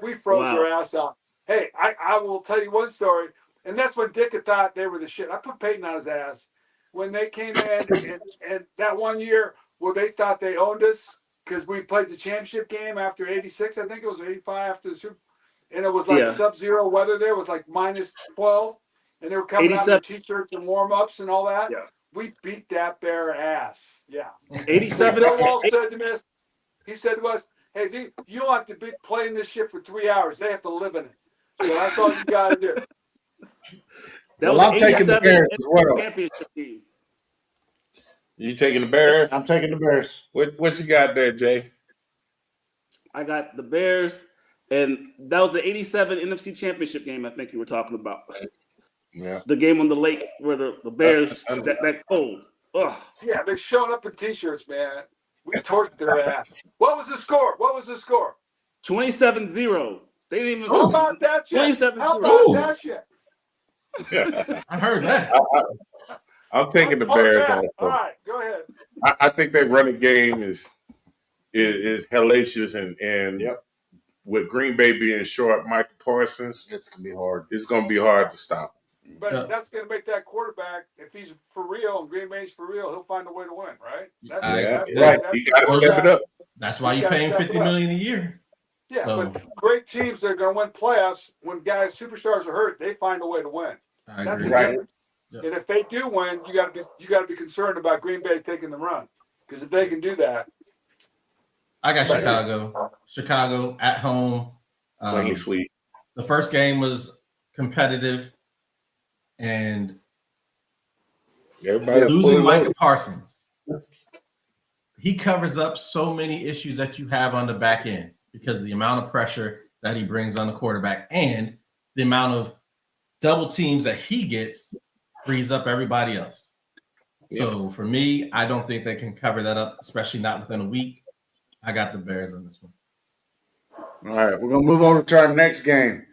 We froze Wow. our ass out. Hey, I will tell you one story, and that's when Dick had thought they were the shit. I put Peyton on his ass when they came in, and that one year where they thought they owned us because we played the championship game after '86. I think it was '85 after the Super, and it was like Yeah. sub-zero weather. There it was like minus 12, and they were coming out in their 87. t-shirts and warm-ups and all that. Yeah. We beat that bear ass. Yeah. 87. Bill Walsh said to me, he said to us, hey, you don't have to be playing this shit for 3 hours. They have to live in it. So that's all you got to do. That Well, was I'm taking the 87 Bears as well. championship team. You taking the Bears? I'm taking the Bears. What you got there, Jay? I got the Bears, and that was the '87 NFC Championship game. I think you were talking about Yeah. the game on the lake where the Bears that cold. Ugh. Yeah, they're showing up in t-shirts, man. We torched their ass. What was the score? 27-0. They didn't even. How about that shit? 27-0. How about that shit? I heard that. I'm taking the Oh, Bears yeah. also. All right, go ahead. I think their running game is hellacious, and Yep. with Green Bay being short, Michael Parsons, It's gonna be hard. it's going to be hard to stop. But Yeah. that's going to make that quarterback, if he's for real and Green Bay's for real, he'll find a way to win, right? Right. You got to step it up. That's why You you gotta pay him step it $50 up. million a year. Yeah, So- but great teams that are going to win playoffs, when guys, superstars are hurt, they find a way to win. I That's agree. the Right. difference. Yep. And if they do win, you got to be concerned about Green Bay taking the run, because if they can do that, I got Chicago at home. Clean sweep. The first game was competitive, and Everybody losing fully Micah loaded. Parsons, he covers up so many issues that you have on the back end because of the amount of pressure that he brings on the quarterback and the amount of double teams that he gets frees up everybody else. So for me, I don't think they can cover that up, especially not within a week. I got the Bears on this one. All right, we're gonna move on to our next game.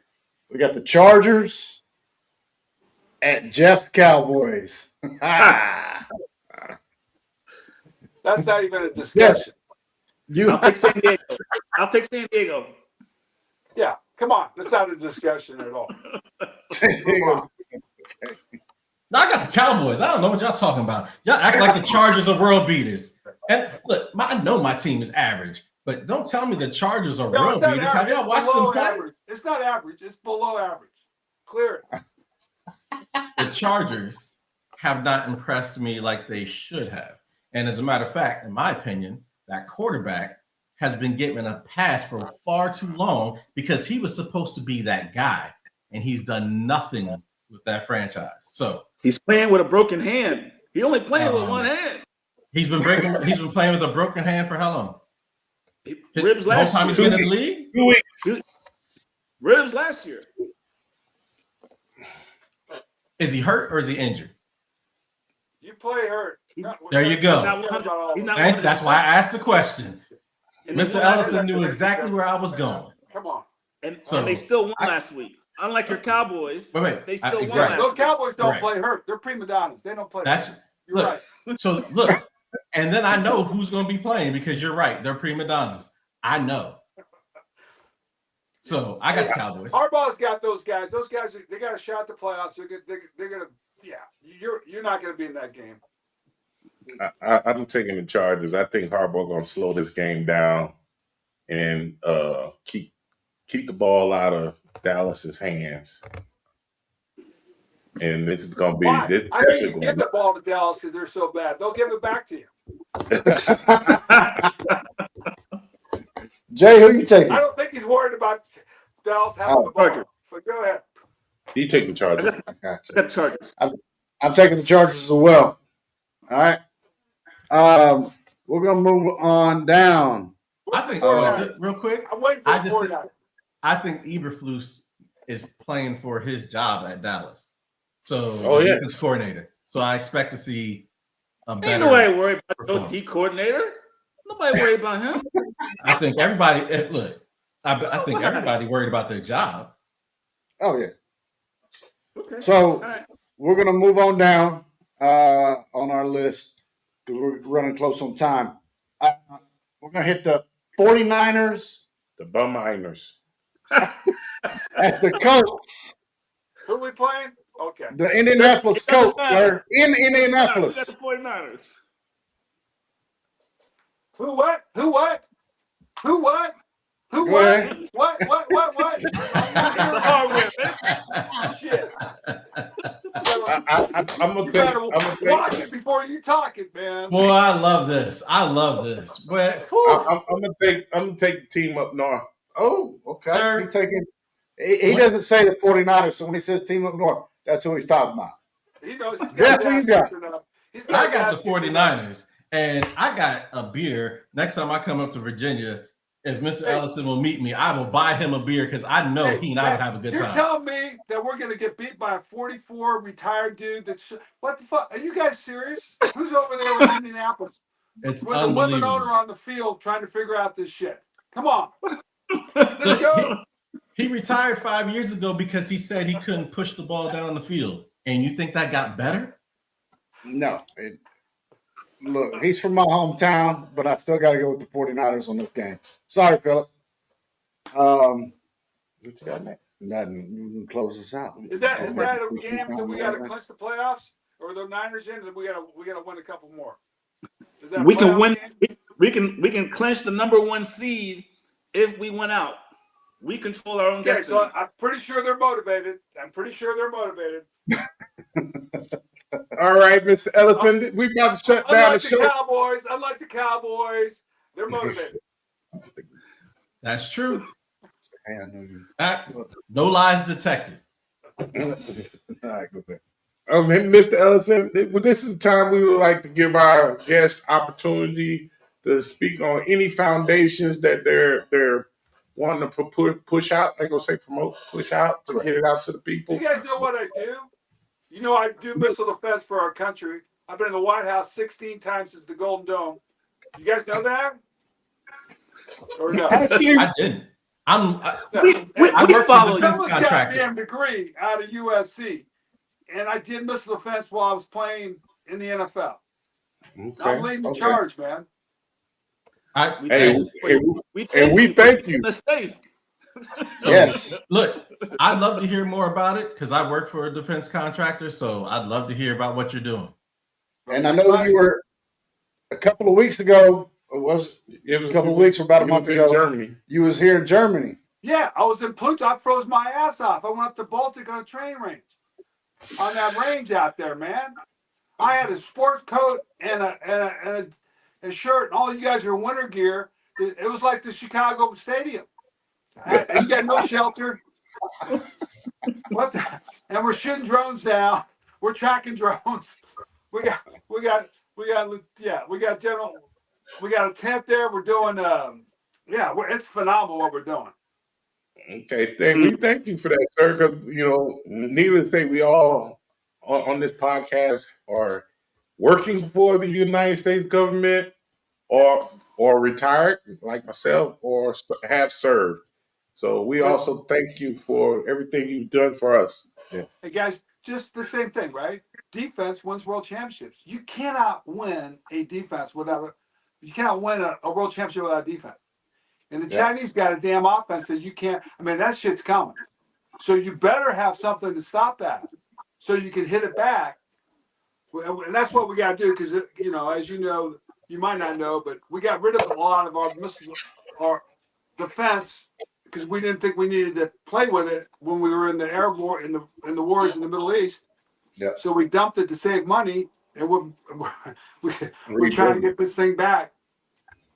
We got the Chargers at Jeff Cowboys. that's not even a discussion. You I'll take San Diego. Yeah, come on, that's not a discussion at all. No, I got the Cowboys. I don't know what y'all talking about. Y'all act like the Chargers are world beaters. And look, I know my team is average, but don't tell me the Chargers are No, world it's not beaters. Have average. y'all It's watched below them play? average. It's not average. It's below average. Clear it. The Chargers have not impressed me like they should have. And as a matter of fact, in my opinion, that quarterback has been given a pass for far too long because he was supposed to be that guy, and he's done nothing with that franchise. So He's playing with a broken hand. He only playing with one hand. he's been playing with a broken hand for how long? Ribs The whole last time year. he's been in the league? 2 weeks. Ribs last year. Is he hurt or is he injured? You play hurt. There you go. He's not 100. He's not And 100. that's why I asked the question. And they Mr. won last Ellison week. knew exactly where I was going. Come on. And So- they still won last week. Unlike your Cowboys, Wait, they still won right. last Those week. Cowboys don't Correct. play hurt. They're prima donnas. They don't play. That's You're look. right. So look, and then I know who's going to be playing because you're right. They're prima donnas. I know. So I got the Cowboys. Harbaugh's got those guys. Those guys, they got a shot at the playoffs. They're gonna. Yeah, you're not gonna be in that game. I'm taking the Chargers. I think Harbaugh going to slow this game down and keep the ball out of Dallas's hands. And this is going to be. Why? This I think you definitely give the ball to Dallas because they're so bad. They'll give it back to you. Jay, who you taking? I don't think he's worried about Dallas having the ball. But go ahead. You take the Chargers. I got you. Got Chargers. I'm taking the Chargers as well. All right. We're gonna move on down. I think, real quick, I'm waiting for I the just 49ers. I think Eberflus is playing for his job at Dallas. So Oh, the yeah. defense coordinator. So I expect to see a Ain't better nobody worried about your D performance. coordinator. Nobody worried about him. I think everybody look. I think everybody worried about their job. Oh yeah. Okay. So All right. we're gonna move on down on our list because we're running close on time. We're gonna hit the 49ers The bum miners. at the Colts. Who we playing? Okay. The Indianapolis It doesn't Colts matter. are in We got Indianapolis. the 49ers. Who what? Who what? Who what? Who Go what? ahead. What? I'm not That's hearing the hardware, man. shit. I'm gonna You take. better I'm gonna watch take. it before you talk it, man. Boy, I love this. But I'm gonna take. I'm gonna take the team up north. Oh, okay. Sir. He's taking. He doesn't say the 49ers, so when he says team up north, that's who he's talking about. He knows he's got Jeff, his who you ass got? kicked enough. He's I his got ass the kicked enough. 49ers, and I got a beer. Next time I come up to Virginia, if Mr. Ellison will meet me, I will buy him a beer because I know he and I would have a good You're time. telling me that we're going to get beat by a 44 retired dude that's what the fuck? Are you guys serious? Who's over there with Indianapolis It's with the women owner unbelievable. on the field trying to figure out this shit? Come on. Let's go. He retired 5 years ago because he said he couldn't push the ball down the field. And you think that got better? No. Look, he's from my hometown, but I still got to go with the 49ers on this game. Sorry, Philip. What you got next? Nothing. You can close us out. Is that a game that we got to clinch the playoffs, or are the Niners in? That we got to win a couple more. Is that a We can playoff win. game? We can clinch the #1 seed if we win out. We control our own Okay, destiny. so I'm pretty sure they're motivated. All right, Mr. Elephant. We about to shut down the Unlike show. the Cowboys, they're motivated. That's true. Hey, I know you. No lies detected. All right, go ahead. Mr. Ellison, this is the time we would like to give our guests opportunity to speak on any foundations that they're wanting to push out. They're gonna say promote, push out to get it out to the people. You guys know what I do? You know I do missile defense for our country. I've been in the White House 16 times since the Golden Dome. You guys know that? Or no? Actually, I didn't. I We work for follow the you. defense Someone's got a contractor. damn degree out of USC, and I did missile defense while I was playing in the NFL. I'm leading the charge, man. We thank you. The safe. So, Yes. Look, I'd love to hear more about it because I work for a defense contractor. So I'd love to hear about what you're doing. And I know you were a couple of weeks ago. It was a couple of weeks or about a month ago. Germany. You was here in Germany. Yeah, I was in Pluto. I froze my ass off. I went up to Baltic on a train range. On that range out there, man. I had a sport coat and a shirt, and all you guys are in winter gear. It was like the Chicago Stadium. You got no shelter. What the? And we're shooting drones down. We're tracking drones. We got a tent there. We're doing it's phenomenal what we're doing. Okay, we thank you for that, sir. Because needless to say, we all on this podcast are working for the United States government, or retired, like myself, or have served. So we also thank you for everything you've done for us. Yeah. Hey guys, just the same thing, right? Defense wins world championships. You cannot win a defense without you cannot win a world championship without defense. And the Chinese got a damn offense that you can't. I mean, that shit's coming. So you better have something to stop that, so you can hit it back. And that's what we got to do, because as you know, you might not know, but we got rid of a lot of our defense because we didn't think we needed to play with it when we were in the air war in the wars in the Middle East. Yeah. So we dumped it to save money, and we're trying to get this thing back.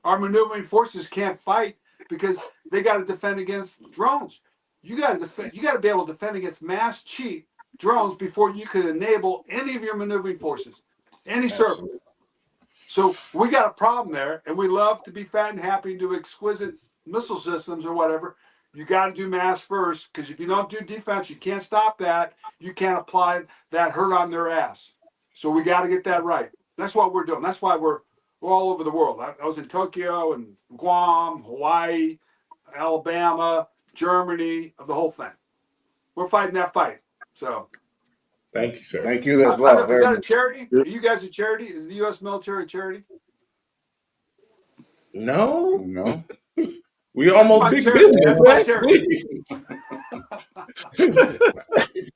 Our maneuvering forces can't fight because they got to defend against drones. You got to be able to defend against mass cheap drones before you can enable any of your maneuvering forces, any service. So we got a problem there, and we love to be fat and happy and do exquisite missile systems or whatever. You got to do mass first, because if you don't do defense, you can't stop that. You can't apply that hurt on their ass. So we got to get that right. That's what we're doing. That's why we're all over the world. I was in Tokyo and Guam, Hawaii, Alabama, Germany, the whole thing. We're fighting that fight. So Thank you, sir. Thank you as I well. know, is Very that a much. charity? Are you guys a charity? Is the U.S. military a charity? No, No. we That's almost my big charity. That's business. my charity. Actually.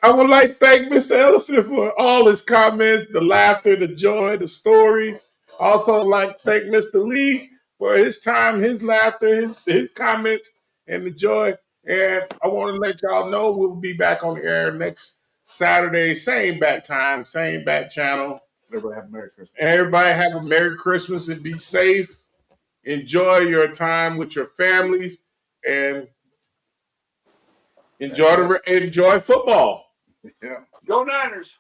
I would like to thank Mr. Ellison for all his comments, the laughter, the joy, the stories. Also, like to thank Mr. Lee for his time, his laughter, his comments, and the joy. And I want to let y'all know we'll be back on the air next Saturday, same bat time, same bat channel. Everybody have a Merry Christmas. Everybody have a Merry Christmas and be safe. Enjoy your time with your families and enjoy football. Yeah. Go Niners.